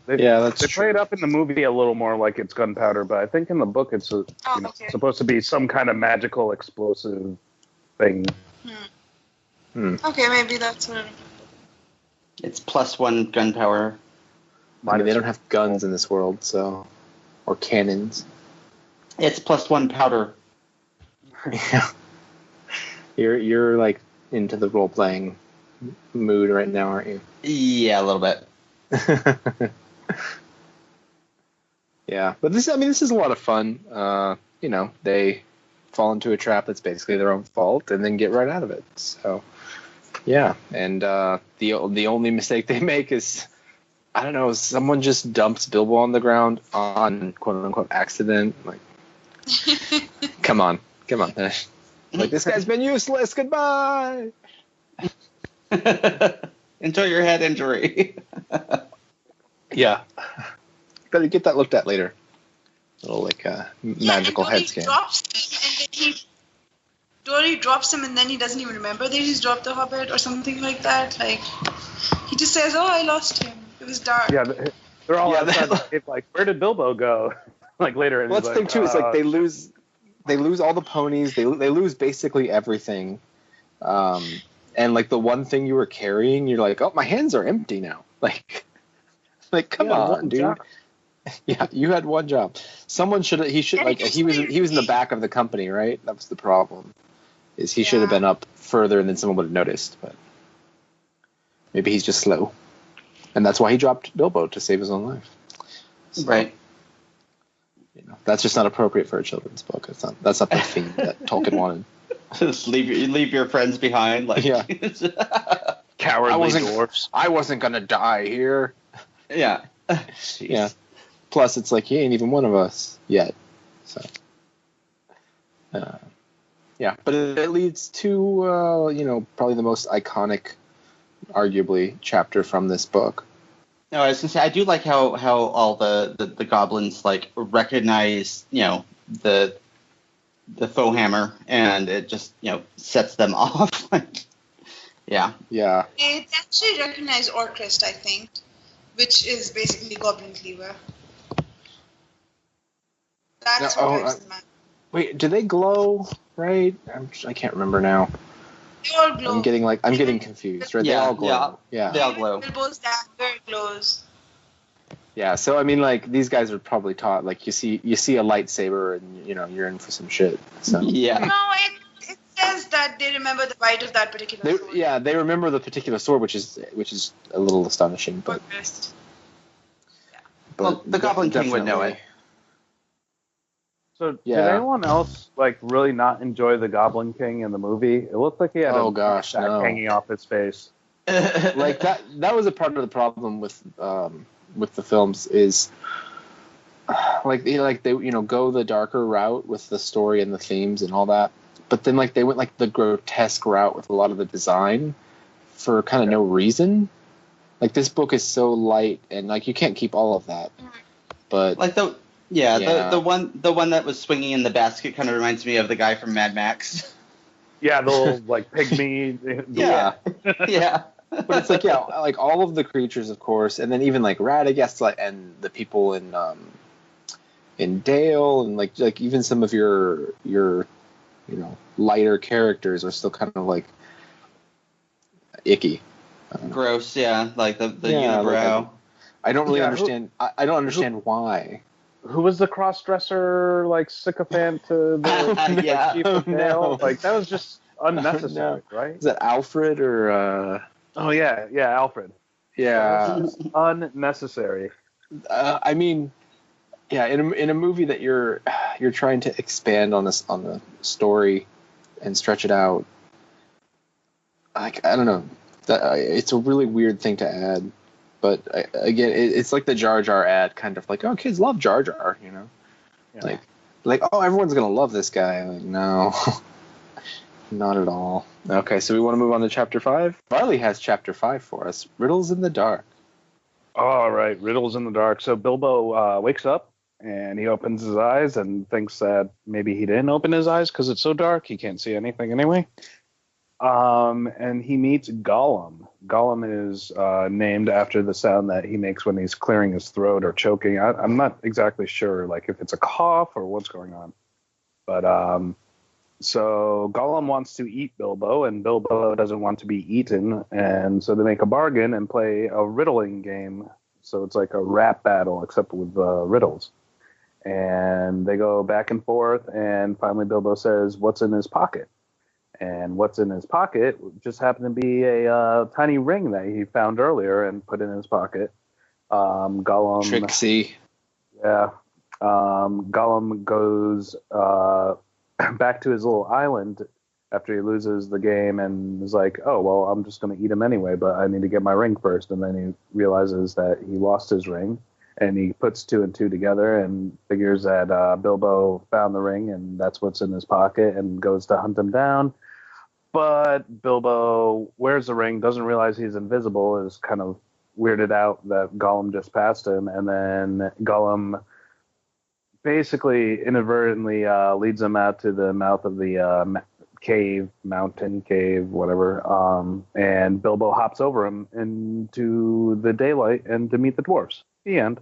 They play it up in the movie a little more like it's gunpowder, but I think in the book it's supposed to be some kind of magical explosive thing. Okay, maybe that's what. It's +1 gunpowder. I mean, they don't have guns in this world, so or cannons. It's +1 powder. Yeah. You're like into the role playing mood right now, aren't you? Yeah, a little bit. Yeah, but this is a lot of fun. They fall into a trap that's basically their own fault and then get right out of it. So, yeah, and the only mistake they make is, I don't know, someone just dumps Bilbo on the ground on quote unquote accident. Like, come on. Like, this guy's been useless. Goodbye. Enjoy your head injury. Yeah. Better get that looked at later. A little magical head scan. Dory drops him and then he doesn't even remember that he's dropped the Hobbit or something like that. Like, he just says, "Oh, I lost him. It was dark." Yeah, they're all outside the cave, like, where did Bilbo go? Like later. And that's the thing too. Is like they lose all the ponies. They lose basically everything. And like the one thing you were carrying, you're like, "Oh, my hands are empty now." Like come on, dude. Job. Yeah, you had one job. Someone should he was in the back of the company, right? That was the problem. Is he should have been up further and then someone would have noticed, but maybe he's just slow. And that's why he dropped Bilbo, to save his own life. So, right. That's just not appropriate for a children's book. That's not the theme that Tolkien wanted. Just leave your friends behind, like cowardly dwarfs. I wasn't gonna die here. Yeah. Yeah. Plus, it's like he ain't even one of us yet. So, yeah. But it leads to probably the most iconic, arguably, chapter from this book. No, I was gonna say I do like how all the goblins like recognize the foe hammer, and it just sets them off. Yeah. Yeah. They actually recognize Orcrist, I think, which is basically Goblin Cleaver. That's what drives them mad. Wait, do they glow? Right? I can't remember now. They all glow. I'm getting confused. Right? Yeah, They all glow. yeah. They all glow. Bilbo's dagger glows. Yeah. So I mean, like these guys are probably taught. Like you see a lightsaber, and you're in for some shit. So Yeah. No, it says that they remember the bite of that particular sword. Yeah, they remember the particular sword, which is a little astonishing, but. Orcrist. Well, the Goblin King would know it. So, did Yeah. anyone else like really not enjoy the Goblin King in the movie? It looked like he had a sack hanging off his face. Like that was a part of the problem with the films is like they go the darker route with the story and the themes and all that, but then like they went like the grotesque route with a lot of the design for kind of no reason. Like this book is so light and like you can't keep all of that, but like the one that was swinging in the basket kind of reminds me of the guy from Mad Max. Yeah, the little like pygmy. Yeah. Yeah. But it's like like all of the creatures, of course, and then even like Radagast, like and the people in Dale, and like even some of your lighter characters are still kind of like icky. Gross, yeah, like the unibrow. Like I don't really understand. I don't understand why. Who was the cross-dresser like sycophant to the yeah. chief of Dale? Like that was just unnecessary, No. right? Is that Alfred or? Oh yeah, Alfred. Yeah, unnecessary. I mean, yeah, in a movie that you're trying to expand on the story and stretch it out. Like I don't know, it's a really weird thing to add, but again, it's like the Jar Jar ad, kind of like, oh, kids love Jar Jar, Yeah. like oh, everyone's gonna love this guy. Like no. Not at all. Okay, so we want to move on to Chapter 5? Varley has Chapter 5 for us. Riddles in the Dark. All right, Riddles in the Dark. So Bilbo wakes up, and he opens his eyes and thinks that maybe he didn't open his eyes because it's so dark, he can't see anything anyway. And he meets Gollum. Gollum is named after the sound that he makes when he's clearing his throat or choking. I'm not exactly sure, like, if it's a cough or what's going on. But, so Gollum wants to eat Bilbo, and Bilbo doesn't want to be eaten, and so they make a bargain and play a riddling game. So it's like a rap battle, except with riddles. And they go back and forth, and finally Bilbo says, "What's in his pocket?" And what's in his pocket just happened to be a tiny ring that he found earlier and put in his pocket. Gollum... Trixie. Yeah. Gollum goes... back to his little island after he loses the game and is like, oh, well, I'm just going to eat him anyway, but I need to get my ring first. And then he realizes that he lost his ring, and he puts two and two together and figures that Bilbo found the ring, and that's what's in his pocket, and goes to hunt him down. But Bilbo wears the ring, doesn't realize he's invisible, is kind of weirded out that Gollum just passed him, and then Gollum basically inadvertently leads him out to the mouth of the mountain cave, whatever, and Bilbo hops over him into the daylight and to meet the dwarves. The end.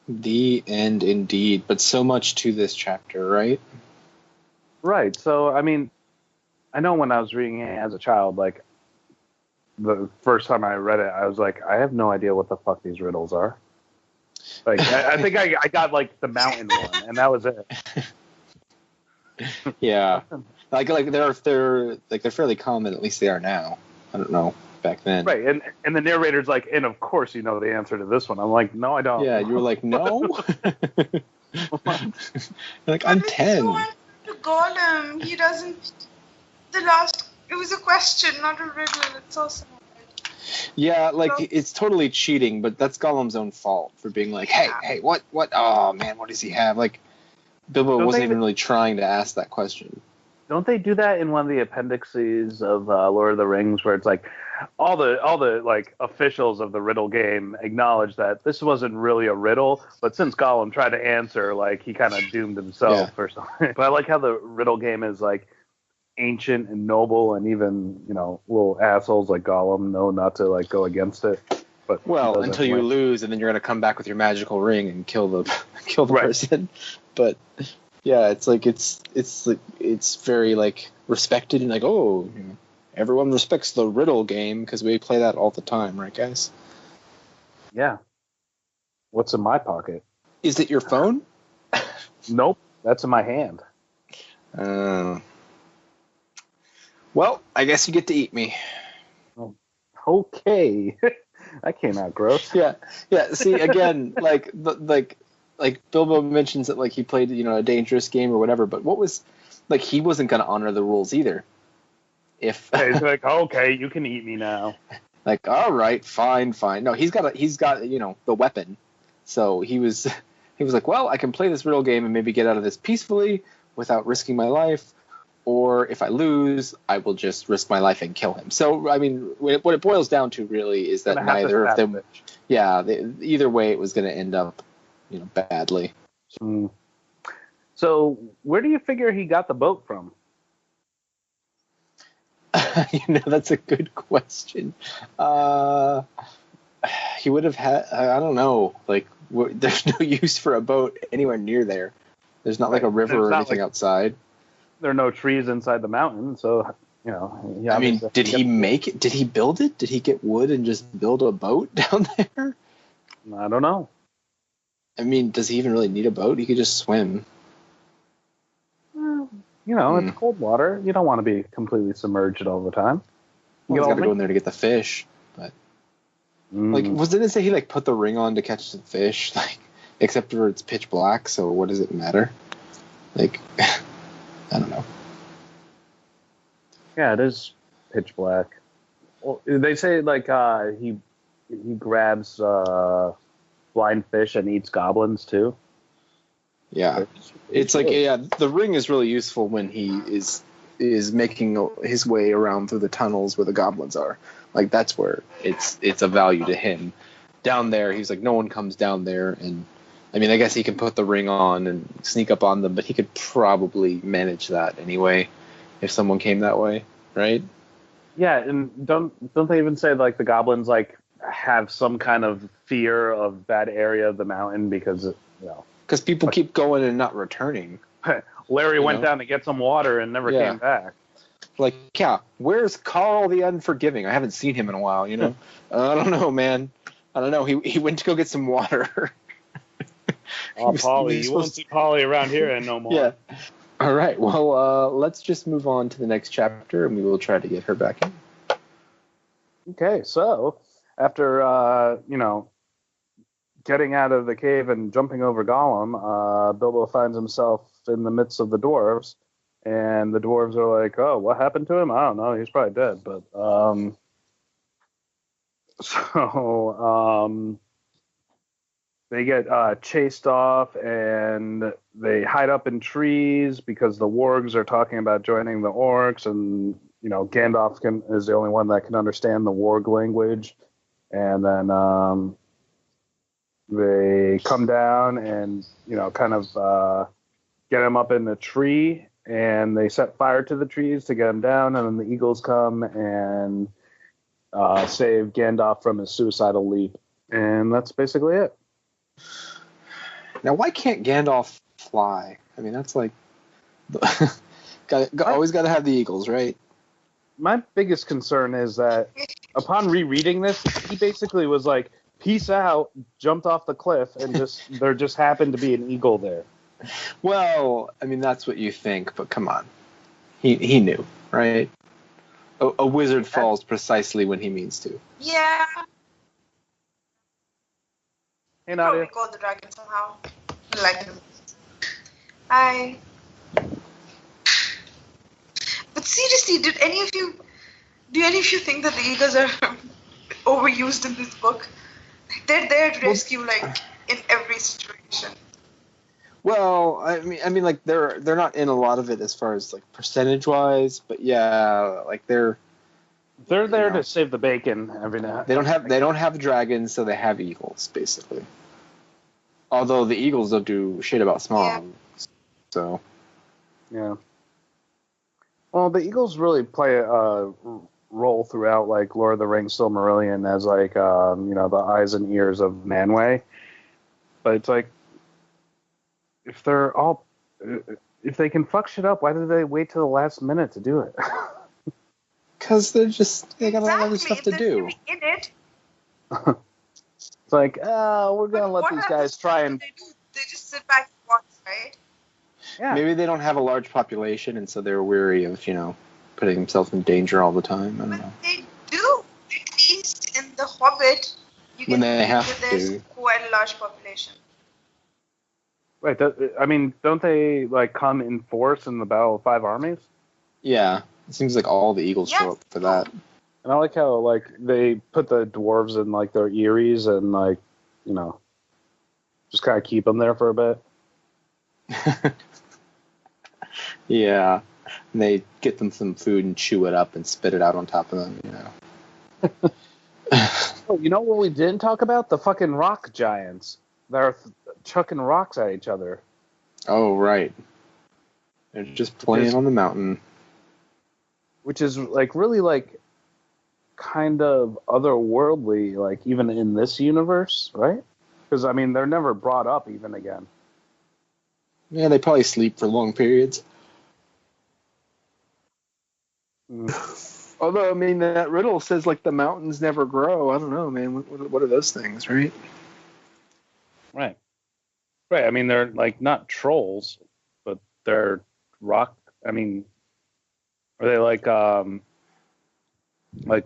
The end, indeed. But so much to this chapter, right? Right. So, I mean, I know when I was reading it as a child, like, the first time I read it, I was like, I have no idea what the fuck these riddles are. Like, I think I got, like, the mountain one, and that was it. Yeah. Like they're fairly common, at least they are now. I don't know back then. Right, and the narrator's like, and of course you know the answer to this one. I'm like, no, I don't. Yeah, you were like, no? Like, I'm 10. To Gollum, he doesn't... It was a question, not a riddle. It's so sad. Yeah, like, it's totally cheating, but that's Gollum's own fault for being like, hey, what, oh, man, what does he have? Like, Bilbo wasn't even really trying to ask that question. Don't they do that in one of the appendices of Lord of the Rings, where it's like all the like officials of the riddle game acknowledge that this wasn't really a riddle, but since Gollum tried to answer, like, he kind of doomed himself or something. But I like how the riddle game is like, ancient and noble, and even little assholes like Gollum know not to like go against it. But he Well, does until you anyway. lose, and then you're gonna come back with your magical ring and kill the Right. person. But yeah, it's like it's very like respected and like everyone respects the riddle game because we play that all the time, right, guys? Yeah. What's in my pocket? Is it your phone? Nope, that's in my hand. Well, I guess you get to eat me. Okay. That came out gross. Yeah. See, again, like Bilbo mentions that like he played a dangerous game or whatever, but what was like he wasn't gonna honor the rules either. If He's like, okay, you can eat me now. like, all right, fine. No, he's got the weapon, so he was like, well, I can play this riddle game and maybe get out of this peacefully without risking my life. Or if I lose, I will just risk my life and kill him. So, I mean, what it boils down to really is that neither of them, either way, it was going to end up, badly. So, where do you figure he got the boat from? That's a good question. He would have had, I don't know, like, there's no use for a boat anywhere near there. There's not like a river or anything outside. There are no trees inside the mountain, so I mean, did he make it? Did he build it? Did he get wood and just build a boat down there? I don't know. I mean, does he even really need a boat? He could just swim. Well, it's cold water. You don't want to be completely submerged all the time. Well, he's got to go in there to get the fish, but like, didn't it say he like put the ring on to catch the fish? Like, except for it's pitch black, so what does it matter? Like. I don't know. Yeah, it is pitch black. Well, they say like he grabs blind fish and eats goblins too. Yeah, it's like the ring is really useful when he is making his way around through the tunnels where the goblins are. Like that's where it's a value to him. Down there, he's like no one comes down there and. I mean, I guess he can put the ring on and sneak up on them, but he could probably manage that anyway if someone came that way, right? Yeah, and don't they even say like the goblins like have some kind of fear of that area of the mountain because because people keep going and not returning. Larry went down to get some water and never came back. Like, yeah, where's Carl the Unforgiving? I haven't seen him in a while. I don't know, man. I don't know. He went to go get some water. Oh, Polly, you won't see Polly around here no more. Yeah. All right. Well, let's just move on to the next chapter, and we will try to get her back in. Okay, so after getting out of the cave and jumping over Gollum, Bilbo finds himself in the midst of the dwarves, and the dwarves are like, "Oh, what happened to him? I don't know. He's probably dead." But they get chased off, and they hide up in trees because the wargs are talking about joining the orcs, and Gandalf is the only one that can understand the warg language. And then they come down and kind of get him up in the tree, and they set fire to the trees to get him down, and then the eagles come and save Gandalf from his suicidal leap, and that's basically it. Now, why can't Gandalf fly? I mean, that's like always got to have the eagles, right? My biggest concern is that upon rereading this, he basically was like, "Peace out," jumped off the cliff, and there just happened to be an eagle there. Well, I mean, that's what you think, but come on, he knew, right? A wizard falls precisely when he means to. Yeah. Hey, Nadia. We called the dragon somehow. Like him. Hi. But seriously, do any of you think that the eagles are overused in this book? They're there to rescue in every situation. Well, I mean, like they're not in a lot of it as far as like percentage wise, but yeah, like they're there to save the bacon every now. They don't have dragons, so they have eagles basically. Although the eagles don't do shit about smog, so yeah. Well, the Eagles really play a role throughout, like Lord of the Rings, Silmarillion, as like the eyes and ears of Manwë. But it's like if they're all if they can fuck shit up, why did they wait till the last minute to do it? Because they got a lot of other stuff If to they're do. really in it. It's like, we're gonna let what these other guys stuff try do and they do? They just sit back and watch, right? yeah. Maybe they don't have a large population, and so they're weary of putting themselves in danger all the time. I don't know. They do. At least in The Hobbit, you When can they see have that there's to. quite a large population. Wait, don't they like come in force in the Battle of Five Armies? Yeah, it seems like all the Eagles show up for that. And I like how like they put the dwarves in like their eyries and like just kind of keep them there for a bit. Yeah, and they get them some food and chew it up and spit it out on top of them. Oh, you know what we didn't talk about? The fucking rock giants. They're chucking rocks at each other. Oh right, they're just playing on the mountain. Which is like really like kind of otherworldly, like even in this universe, right? Because I mean they're never brought up even again. Yeah, they probably sleep for long periods. Although, I mean, that riddle says, like, the mountains never grow. I don't know, man. What are those things, right? Right. Right. I mean, they're, like, not trolls, but they're rock. I mean, are they, like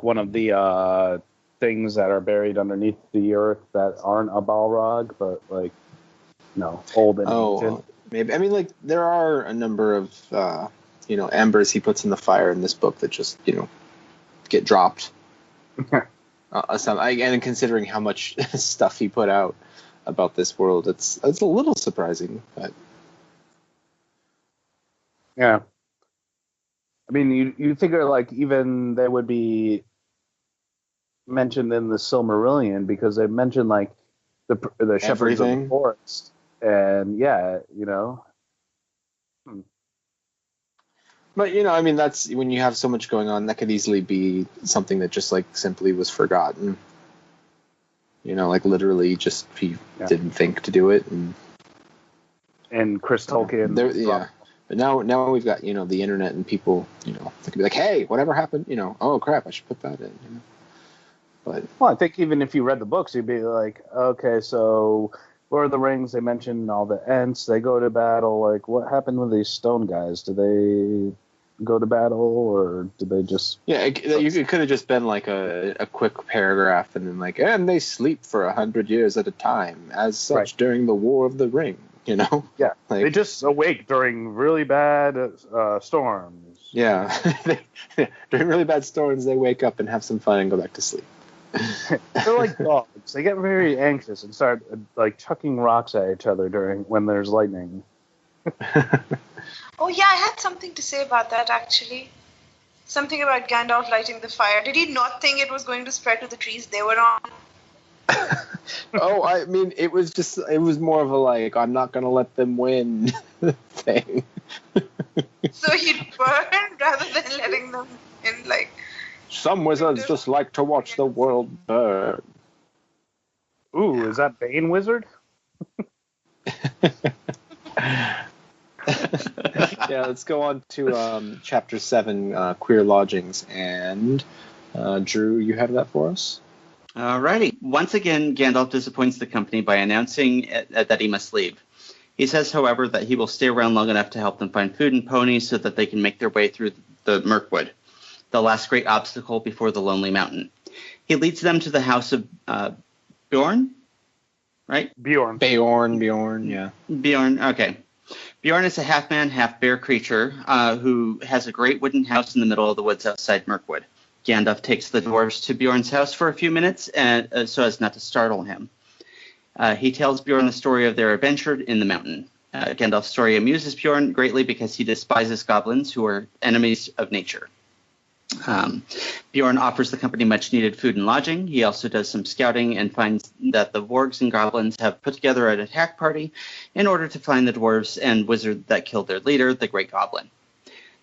one of the things that are buried underneath the earth that aren't a Balrog, but, like, old and ancient? Maybe. I mean, like, there are a number of, embers he puts in the fire in this book that just, get dropped. And considering how much stuff he put out about this world, it's a little surprising. But yeah, I mean, you figure like even they would be mentioned in the Silmarillion because they mention like the shepherds of the forest, and But, I mean, that's when you have so much going on, that could easily be something that just, like, simply was forgotten. Like, literally just he didn't think to do it. And Chris Tolkien. Yeah. But now we've got, the internet and people, they could be like, hey, whatever happened? Oh, crap, I should put that in, But, well, I think even if you read the books, you'd be like, okay, so Lord of the Rings, they mentioned all the Ents, they go to battle. Like, what happened with these stone guys? Do they go to battle, or do they just... Yeah, it could have just been like a quick paragraph, and then like, and they sleep for 100 years at a time, as such during the War of the Ring, Yeah, like, they just awake during really bad storms. Yeah, during really bad storms, they wake up and have some fun and go back to sleep. They're like dogs. They get very anxious and start like chucking rocks at each other when there's lightning. Oh, yeah, I had something to say about that, actually. Something about Gandalf lighting the fire. Did he not think it was going to spread to the trees they were on? Oh, I mean, it was more of a, like, I'm not going to let them win thing. So he'd burn rather than letting them in, like... Some wizards just like to watch the world burn. Ooh, is that Bane Wizard? Yeah, let's go on to Chapter 7, Queer Lodgings. And, Drew, you have that for us? Alrighty. Once again, Gandalf disappoints the company by announcing that he must leave. He says, however, that he will stay around long enough to help them find food and ponies so that they can make their way through the Mirkwood, the last great obstacle before the Lonely Mountain. He leads them to the house of Bjorn, right? Bjorn, yeah. Bjorn, okay. Bjorn is a half-man, half-bear creature who has a great wooden house in the middle of the woods outside Mirkwood. Gandalf takes the dwarves to Bjorn's house for a few minutes so as not to startle him. He tells Bjorn the story of their adventure in the mountain. Gandalf's story amuses Bjorn greatly because he despises goblins who are enemies of nature. Bjorn offers the company much-needed food and lodging. He also does some scouting and finds that the wargs and goblins have put together an attack party in order to find the dwarves and wizard that killed their leader, the Great Goblin.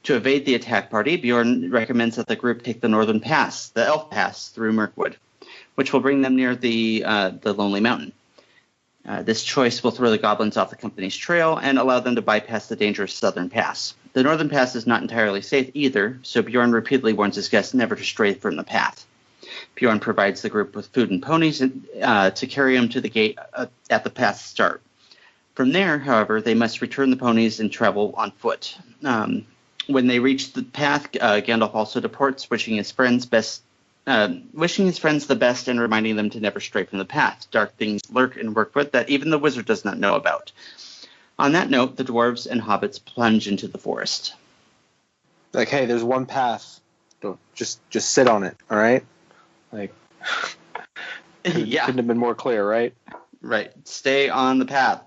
To evade the attack party, Bjorn recommends that the group take the northern pass, the Elf Pass, through Mirkwood, which will bring them near the Lonely Mountain. This choice will throw the goblins off the company's trail and allow them to bypass the dangerous southern pass. The northern pass is not entirely safe either, so Bjorn repeatedly warns his guests never to stray from the path. Bjorn provides the group with food and ponies to carry them to the gate at the path's start. From there, however, they must return the ponies and travel on foot. When they reach the path, Gandalf also departs, wishing his friends the best and reminding them to never stray from the path. Dark things lurk in Mirkwood that even the wizard does not know about. On that note, the dwarves and hobbits plunge into the forest. Like, hey, there's one path. Don't just sit on it, all right? Like, Yeah. couldn't have been more clear, right? Right. Stay on the path.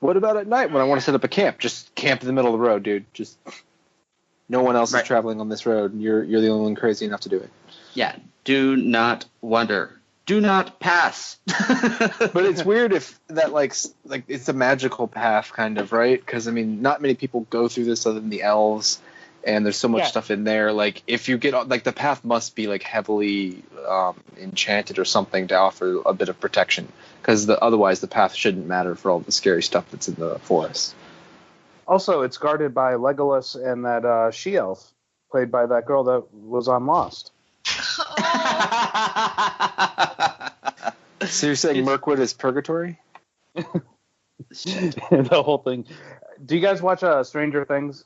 What about at night when I want to set up a camp? Just camp in the middle of the road, dude. Just no one else is traveling on this road, and you're the only one crazy enough to do it. Yeah. Do not wander. Do not pass. But it's weird if that like it's a magical path, kind of, right? Because I mean, not many people go through this other than the elves, and there's so much stuff in there. Like, if you get like the path must be like heavily enchanted or something to offer a bit of protection, because otherwise the path shouldn't matter for all the scary stuff that's in the forest. Also, it's guarded by Legolas and that she-elf, played by that girl that was on Lost. So you're saying Mirkwood is purgatory? The whole thing. Do you guys watch Stranger Things?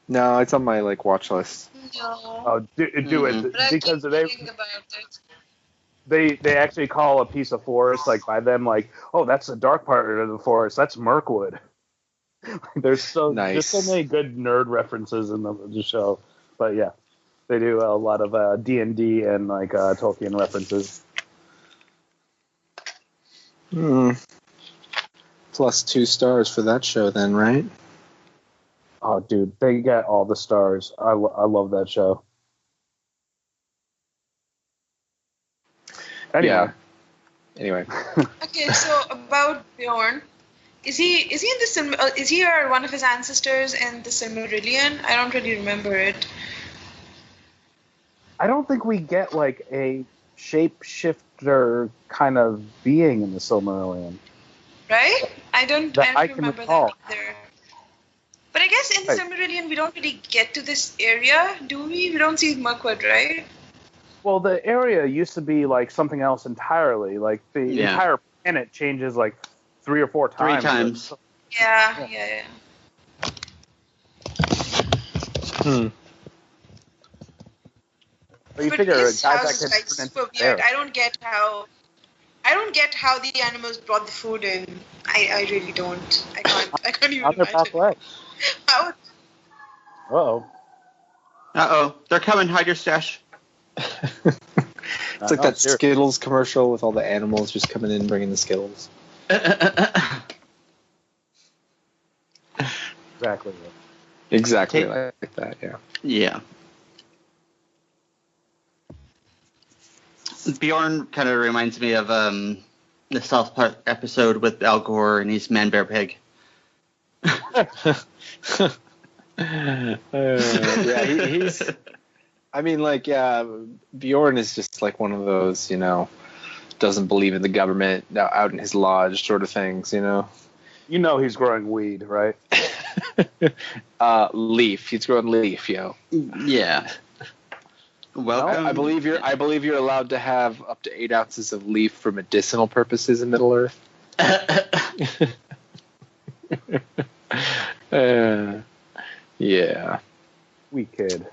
No, it's on my like watch list. No. Oh, do it, But because I keep thinking about it. they actually call a piece of forest like by them like, oh, that's the dark part of the forest. That's Mirkwood. There's so many good nerd references in the show, but yeah, they do a lot of D&D and like Tolkien references. Plus 2 stars for that show, then, right? Oh, dude, they get all the stars. I love that show. Anyway. Okay, so about Bjorn, is he in the is he or one of his ancestors in the Silmarillion? I don't really remember it. I don't think we get like a shapeshifter kind of being in the Silmarillion. Right? I don't remember recall. that either. But I guess in the Silmarillion we don't really get to this area, do we? We don't see Mirkwood, right? Well, the area used to be like something else entirely. Like the entire planet changes like 3 or 4 times. 3 times. Yeah. But you But figure his a guy house that is like can super weird. I don't get how the animals brought the food in. I really don't. I can't even on their imagine. pathway. How? Uh-oh. They're coming. Hide your stash. It's like that Skittles commercial with all the animals just coming in bringing the Skittles. Exactly like that, yeah. Yeah. Bjorn kind of reminds me of the South Park episode with Al Gore and he's Man Bear Pig. He's. I mean, like, Bjorn is just like one of those, doesn't believe in the government, out in his lodge sort of things, You know he's growing weed, right? Leaf. He's growing leaf, yo. Yeah. Welcome. I believe you're allowed to have up to 8 ounces of leaf for medicinal purposes in Middle Earth. Yeah. We kid.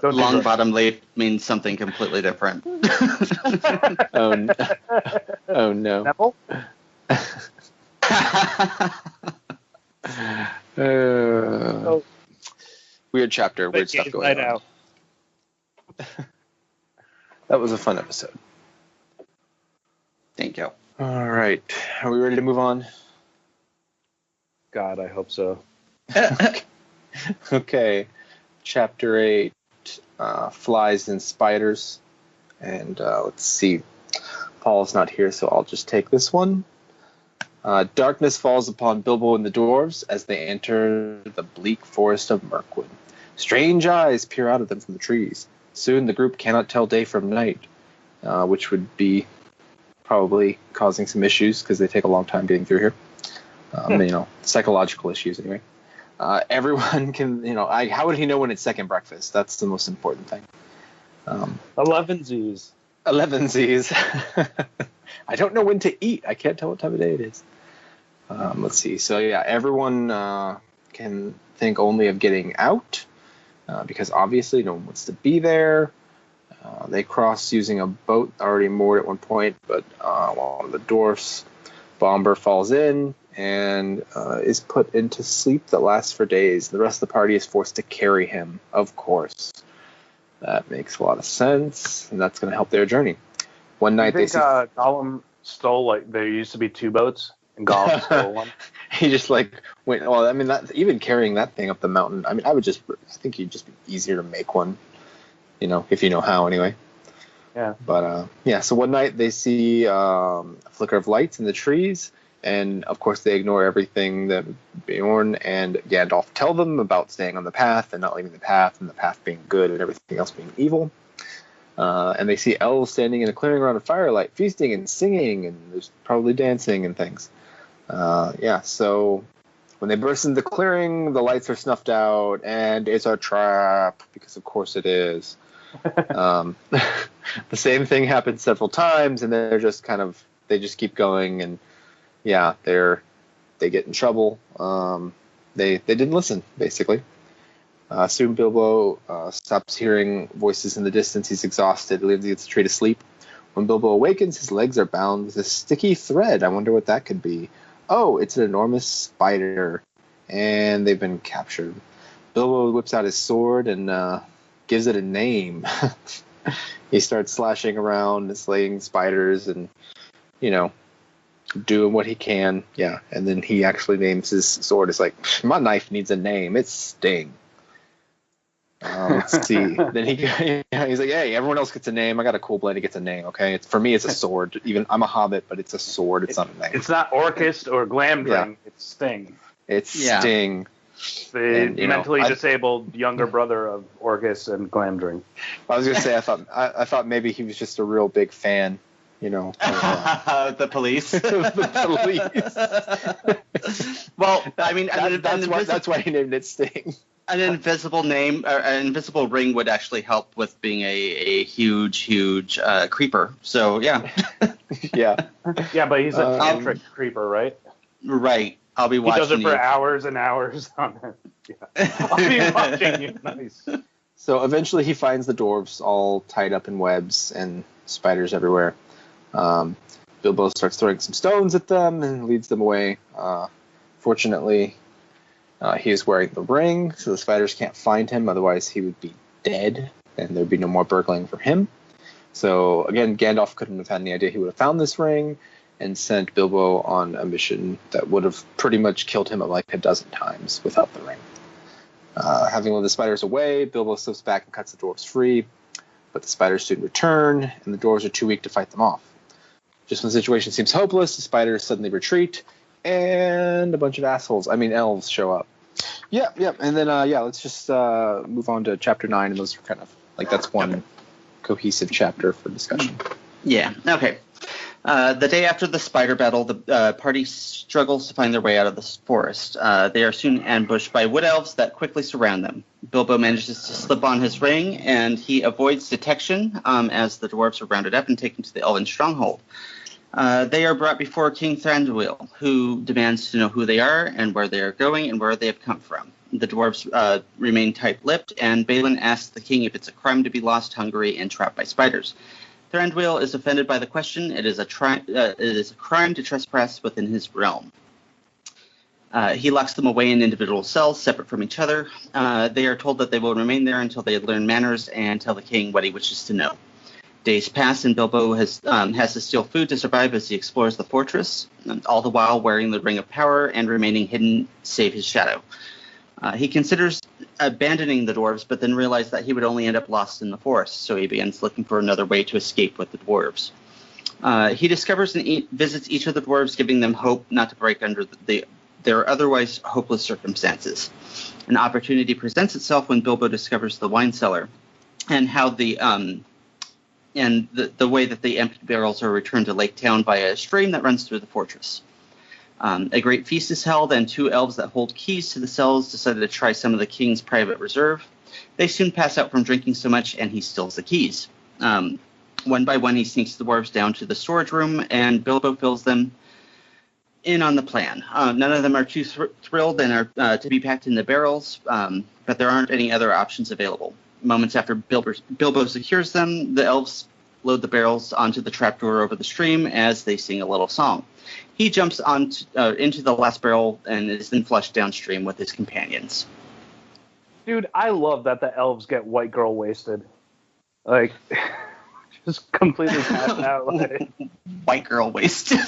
Long bottom leaf means something completely different. Oh no. Neville? Weird chapter, weird stuff going on. That was a fun episode. Thank you. All right. Are we ready to move on? God, I hope so. Okay. Chapter 8, Flies and Spiders. And let's see. Paul's not here, so I'll just take this one. Darkness falls upon Bilbo and the dwarves as they enter the bleak forest of Mirkwood. Strange eyes peer out of them from the trees. Soon the group cannot tell day from night, which would be probably causing some issues because they take a long time getting through here. Psychological issues anyway. Everyone can, how would he know when it's second breakfast? That's the most important thing. 11sies. 11sies. I don't know when to eat. I can't tell what time of day it is. Let's see. So yeah, everyone can think only of getting out because obviously no one wants to be there. They cross using a boat already moored at one point, but one of the dwarfs, Bomber, falls in and is put into sleep that lasts for days. The rest of the party is forced to carry him, of course. That makes a lot of sense, and that's going to help their journey. One night they see Gollum stole, there used to be 2 boats, and Gollum stole one. He just went. Well, I mean, even carrying that thing up the mountain. I mean, I think it'd just be easier to make one, if you know how anyway. Yeah. But so one night they see a flicker of lights in the trees, and of course they ignore everything that Bjorn and Gandalf tell them about staying on the path and not leaving the path, and the path being good and everything else being evil. And they see elves standing in a clearing around a firelight, feasting and singing, and there's probably dancing and things. So when they burst into the clearing, the lights are snuffed out, and it's a trap, because of course it is. The same thing happens several times, and they're just they just keep going, and they get in trouble. They didn't listen, basically. Soon Bilbo stops hearing voices in the distance. He's exhausted. He gets a tree to sleep. When Bilbo awakens, his legs are bound with a sticky thread. I wonder what that could be. Oh, it's an enormous spider, and they've been captured. Bilbo whips out his sword and gives it a name. He starts slashing around and slaying spiders and, doing what he can. Yeah, and then he actually names his sword. It's like, my knife needs a name. It's Sting. Let's see. Then he's like, hey, everyone else gets a name. I got a cool blade. It gets a name, okay? For me, it's a sword. Even I'm a hobbit, but it's a sword. It's not a name. It's not Orcust or Glamdring. Yeah. It's Sting. It's Sting. The mentally disabled younger brother of Orcust and Glamdring. I was gonna say, I thought maybe he was just a real big fan. The police. The police. Well, I mean, that's why he named it Sting. An invisible name, or an invisible ring would actually help with being a huge creeper. So yeah. Yeah. Yeah, but he's a tantric creeper, right? Right. I'll be watching. He does it for hours and hours on it. Yeah. I'll be watching you. Nice. So eventually he finds the dwarves all tied up in webs and spiders everywhere. Bilbo starts throwing some stones at them and leads them away. Fortunately, he is wearing the ring, so the spiders can't find him. Otherwise, he would be dead, and there'd be no more burgling for him. So again, Gandalf couldn't have had any idea he would have found this ring and sent Bilbo on a mission that would have pretty much killed him like a dozen times without the ring. Having led the spiders away, Bilbo slips back and cuts the dwarves free, but the spiders soon return, and the dwarves are too weak to fight them off. Just when the situation seems hopeless, the spiders suddenly retreat, and a bunch of elves show up. Yep. And then, let's just move on to chapter 9, and those are kind of, that's one cohesive chapter for discussion. Yeah, okay. The day after the spider battle, the party struggles to find their way out of the forest. They are soon ambushed by wood elves that quickly surround them. Bilbo manages to slip on his ring, and he avoids detection as the dwarves are rounded up and taken to the elven stronghold. They are brought before King Thranduil, who demands to know who they are and where they are going and where they have come from. The dwarves remain tight-lipped, and Balin asks the king if it's a crime to be lost, hungry, and trapped by spiders. Thranduil is offended by the question. It is a crime to trespass within his realm. He locks them away in individual cells, separate from each other. They are told that they will remain there until they learn manners and tell the king what he wishes to know. Days pass, and Bilbo has to steal food to survive as he explores the fortress, all the while wearing the Ring of Power and remaining hidden, save his shadow. He considers abandoning the dwarves, but then realizes that he would only end up lost in the forest, so he begins looking for another way to escape with the dwarves. He discovers and visits each of the dwarves, giving them hope not to break under their otherwise hopeless circumstances. An opportunity presents itself when Bilbo discovers the wine cellar, and how the way that the empty barrels are returned to Lake Town by a stream that runs through the fortress. A great feast is held, and 2 elves that hold keys to the cells decided to try some of the king's private reserve. They soon pass out from drinking so much, and he steals the keys. One by one, he sneaks the dwarves down to the storage room, and Bilbo fills them in on the plan. None of them are too thrilled and are to be packed in the barrels, but there aren't any other options available. Moments after Bilbo secures them, the elves load the barrels onto the trapdoor over the stream as they sing a little song. He jumps into the last barrel and is then flushed downstream with his companions. Dude, I love that the elves get white girl wasted. Like, just completely passed out. Like. White girl wasted.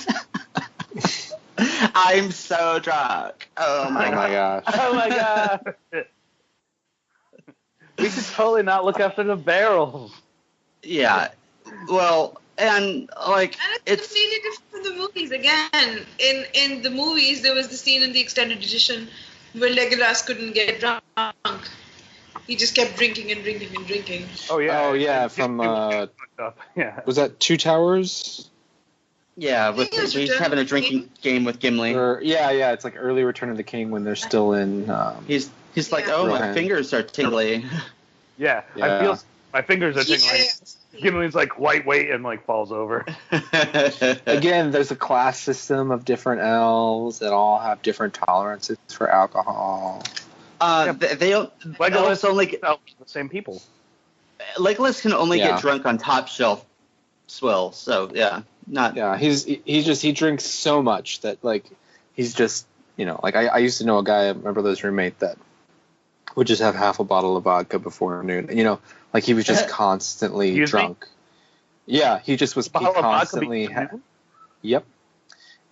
I'm so drunk. Oh my gosh. Oh my god. We should totally not look after the barrels. Yeah. Well, and like And it's completely different from the movies. Again, in the movies, there was the scene in the extended edition where Legolas couldn't get drunk. He just kept drinking and drinking and drinking. Oh yeah. Oh yeah, from yeah. was that Two Towers? yeah, he's having a drinking game with Gimli. Or yeah, it's like early Return of the King when they're still in. He's like, oh, my fingers are tingly. Yeah, Yeah. I feel my fingers are tingling. Yeah. Gimli's like lightweight and like falls over. Again, there's a class system of different elves that all have different tolerances for alcohol. They don't. Legolas only the same people. Legolas can only Yeah. get drunk on top shelf swill. So yeah, not. Yeah, he drinks so much that like he's just like I used to know a guy, my brother's roommate, that would just have half a bottle of vodka before noon. Like he was just constantly Excuse me? drunk. Yeah, he just was Bottle of vodka constantly. before noon? Yep.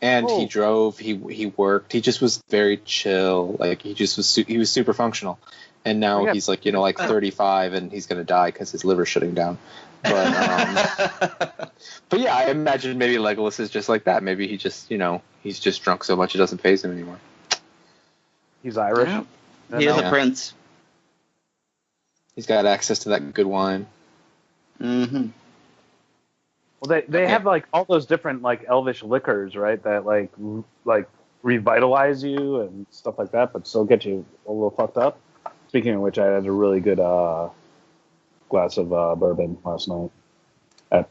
And Oh. he drove. He worked. He just was very chill. Like he just was. He was super functional. And now Yeah. he's like 35 and he's gonna die because his liver's shutting down. But but yeah, I imagine maybe Legolas is just like that. Maybe he just he's just drunk so much it doesn't faze him anymore. He's Irish. Yeah. He is Yeah. a prince. He's got access to that good wine. Mm-hmm. Well, they have like all those different like elvish liquors, right? That like revitalize you and stuff like that, but still get you a little fucked up. Speaking of which, I had a really good glass of bourbon last night at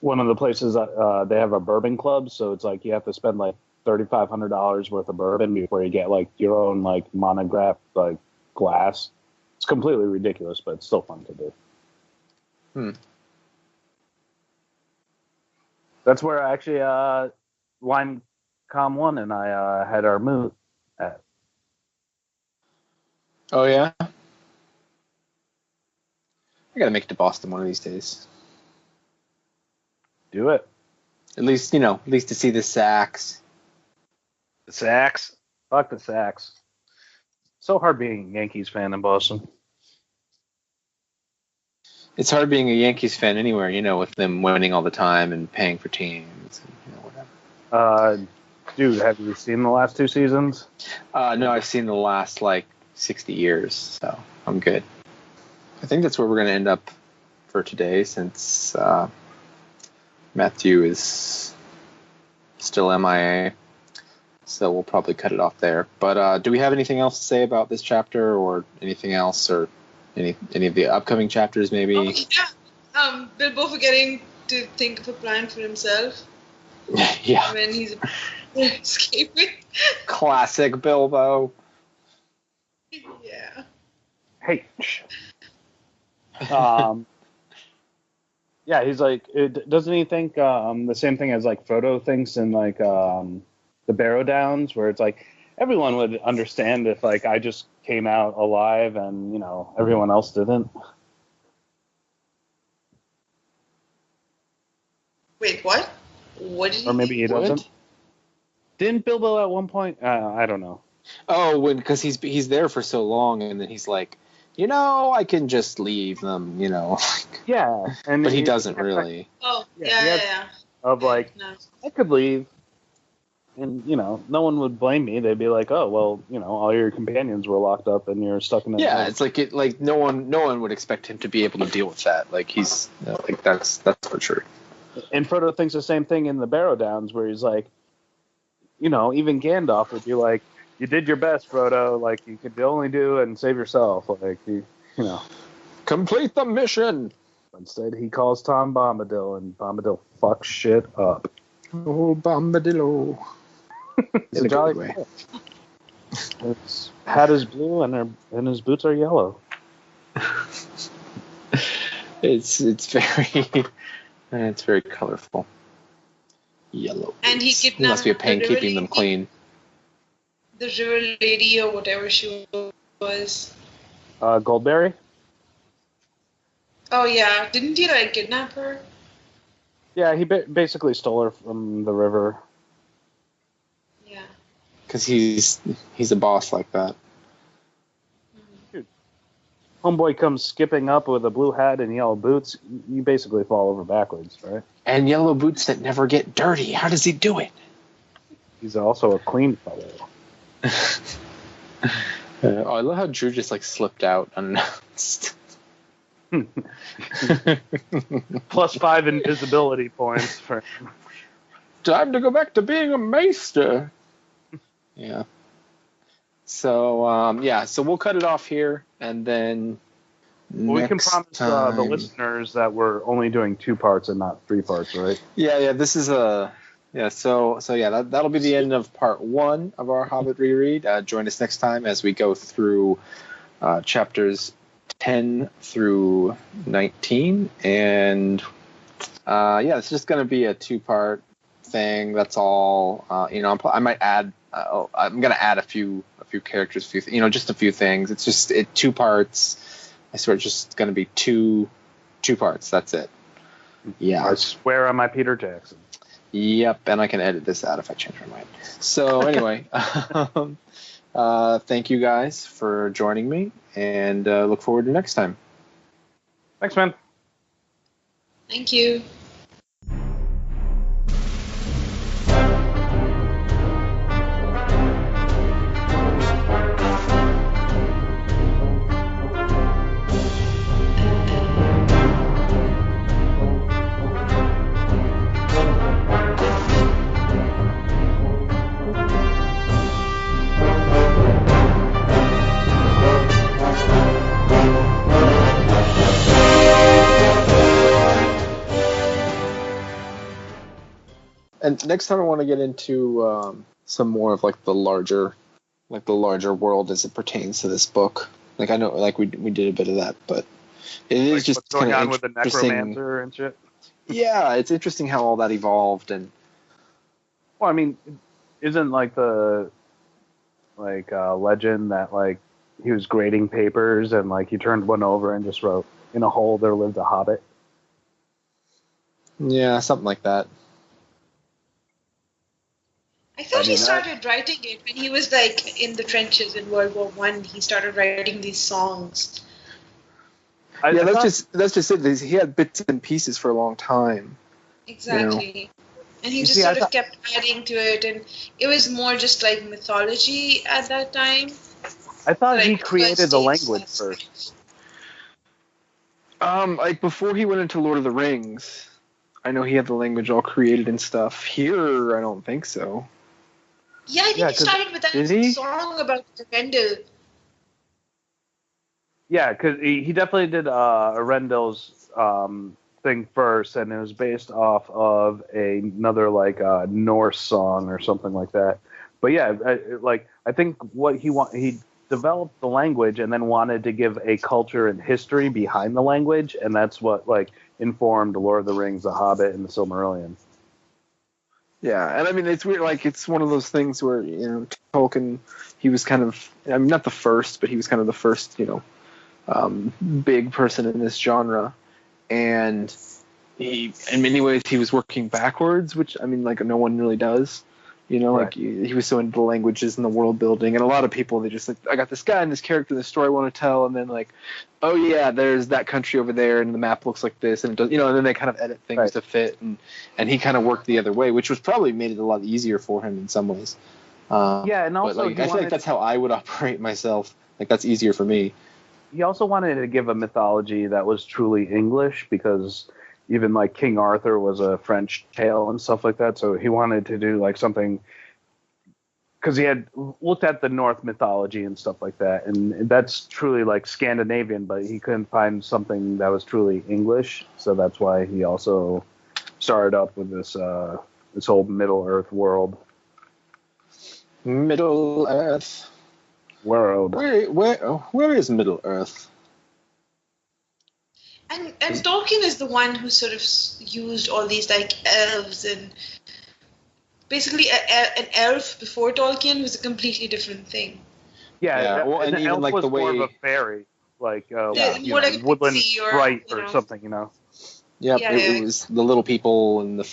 one of the places. They have a bourbon club, so it's like you have to spend like $3,500 worth of bourbon before you get like your own like monograph like glass. It's completely ridiculous, but it's still fun to do. That's where actually WineCom 1 and I had our moot at. Oh yeah. I gotta make it to Boston one of these days. Do it. At least to see the Sacks. The Sacks. Fuck the Sacks. So hard being a Yankees fan in Boston. It's hard being a Yankees fan anywhere, with them winning all the time and paying for teams and whatever. Dude, have you seen the last 2 seasons? No, I've seen the last 60 years, so I'm good. I think that's where we're going to end up for today, since Matthew is still MIA. So we'll probably cut it off there. But do we have anything else to say about this chapter, or anything else, or any of the upcoming chapters maybe? Oh, yeah. Bilbo forgetting to think of a plan for himself Yeah. when he's escaping. Classic Bilbo. Yeah. Hey. Yeah, he's like, doesn't he think the same thing as like Frodo thinks in like the Barrow Downs, where it's like everyone would understand if like I just came out alive and everyone else didn't. Wait, what? What did he Or maybe he What? doesn't. Didn't Bilbo at one point? I don't know. Oh, because he's there for so long, and then he's like, I can just leave them, Yeah, and but he doesn't really. Oh, Yeah, yeah, he yeah, has- yeah. of like, No. I could leave, and no one would blame me. They'd be like, oh well, all your companions were locked up and you're stuck in a Yeah, it's like no one would expect him to be able to deal with that. Like he's like that's for sure. And Frodo thinks the same thing in the Barrow Downs, where he's like, even Gandalf would be like, you did your best, Frodo. Like you could only do and save yourself. Like Complete the mission. Instead, he calls Tom Bombadil, and Bombadil fucks shit up. Oh, Bombadillo. It's a jolly way. His hat is blue, and his boots are yellow. It's very colorful. Yellow. And he boots. kidnapped Must be a pain the river keeping them lady. clean. The river lady or whatever she was. Goldberry? Oh yeah, didn't he like kidnap her? Yeah, he basically stole her from the river. Yeah. Because he's a boss like that. Homeboy comes skipping up with a blue hat and yellow boots. You basically fall over backwards, right? And yellow boots that never get dirty. How does he do it? He's also a clean fellow. I love how Drew just like slipped out unannounced. +5 invisibility points for him. Time to go back to being a maester. Yeah. So so we'll cut it off here, and then We can promise the listeners that we're only doing 2 parts and not 3 parts, right? Yeah. This is a So that'll be the end of part 1 of our Hobbit reread. Join us next time as we go through chapters 10 through 19, and it's just going to be a 2-part thing. That's all. I might add. I'm going to add a few characters, just a few things. It's just 2 parts. I swear, it's just going to be two parts. That's it. Yeah. I swear on my Peter Jackson. Yep, and I can edit this out if I change my mind. So anyway, thank you guys for joining me, and look forward to next time. Thanks, man. Thank you. And next time I want to get into some more of like the larger world as it pertains to this book. Like I know, like we did a bit of that, but it is like just what's going kind on of with the necromancer and shit. Yeah, it's interesting how all that evolved. And well, I mean, isn't like the legend that like he was grading papers and like he turned one over and just wrote, "In a hole there lived a hobbit." Yeah, something like that. I thought he started writing it when he was like in the trenches in World War One. He started writing these songs. That's just it. He had bits and pieces for a long time. Exactly. And he just sort of kept adding to it, and it was more just like mythology at that time. I thought he created the language first. Like before he went into Lord of the Rings, I know he had the language all created and stuff. Here, I don't think so. Yeah, I think he started with that song about Arendelle. Yeah, because he definitely did Arendelle's thing first, and it was based off of another like Norse song or something like that. But yeah, I think what he developed the language and then wanted to give a culture and history behind the language, and that's what like informed Lord of the Rings, The Hobbit, and The Silmarillion. Yeah, and I mean it's weird. Like it's one of those things where Tolkien, he was kind of not the first, but he was kind of the first big person in this genre, and he in many ways he was working backwards, which I mean like no one really does. You know, like he was so into the languages and the world building, and a lot of people they just like, I got this guy and this character and this story I want to tell, and then like, oh yeah, there's that country over there, and the map looks like this, and it does, you know, and then they kind of edit things to fit, and he kind of worked the other way, which was probably made it a lot easier for him in some ways. Yeah, and also like, I feel like that's how I would operate myself. Like that's easier for me. He also wanted to give a mythology that was truly English, because even like King Arthur was a French tale and stuff like that. So he wanted to do like something, because he had looked at the North mythology and stuff like that, and that's truly like Scandinavian, but he couldn't find something that was truly English. So that's why he also started up with this this whole Middle Earth world. Middle Earth World. Where is Middle Earth? And Tolkien is the one who sort of used all these like elves, and basically an elf before Tolkien was a completely different thing. Yeah, well, and an even elf like was the way more of a fairy, like more like a woodland pixie sprite or or something, you know. Yep, Yeah, it was the little people and the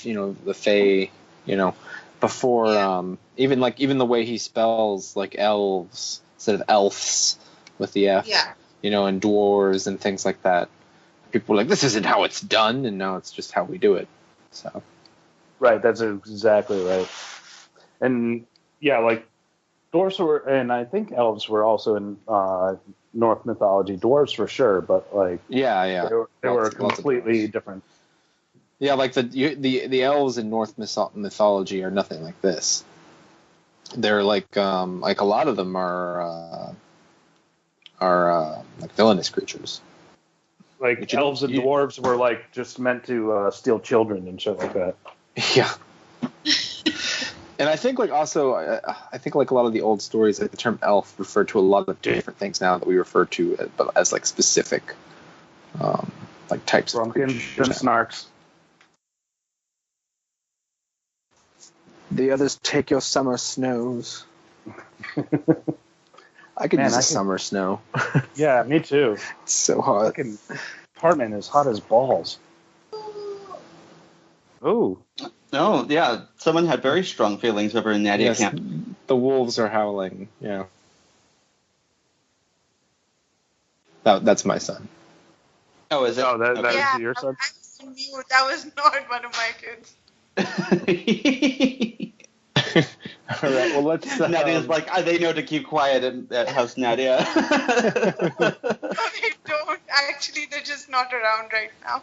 fae, before even the way he spells like elves instead of elves with the F, and dwarves and things like that. People were like, this isn't how it's done, and now it's just how we do it. So, right, that's exactly right. And yeah, like dwarves were, and I think elves were also in North mythology. Dwarves for sure, but like they were completely different. Yeah, like the elves in North mythology are nothing like this. They're like a lot of them are like villainous creatures. Like elves and dwarves were like just meant to steal children and shit like that. Yeah. And I think like also I think like a lot of the old stories, like the term elf referred to a lot of different things now that we refer to as like specific like types of creatures. And snarks. The others take your summer snows. I could use summer snow. Yeah, me too. It's so hot. Fucking apartment is hot as balls. Oh. No, yeah. Someone had very strong feelings over Nadia camp. The wolves are howling. Yeah. That's my son. Oh, is it? Oh, that is your son? I was on mute. That was not one of my kids. All right, well, let's... Nadia's like, they know to keep quiet at House Nadia. No, they don't. Actually, they're just not around right now.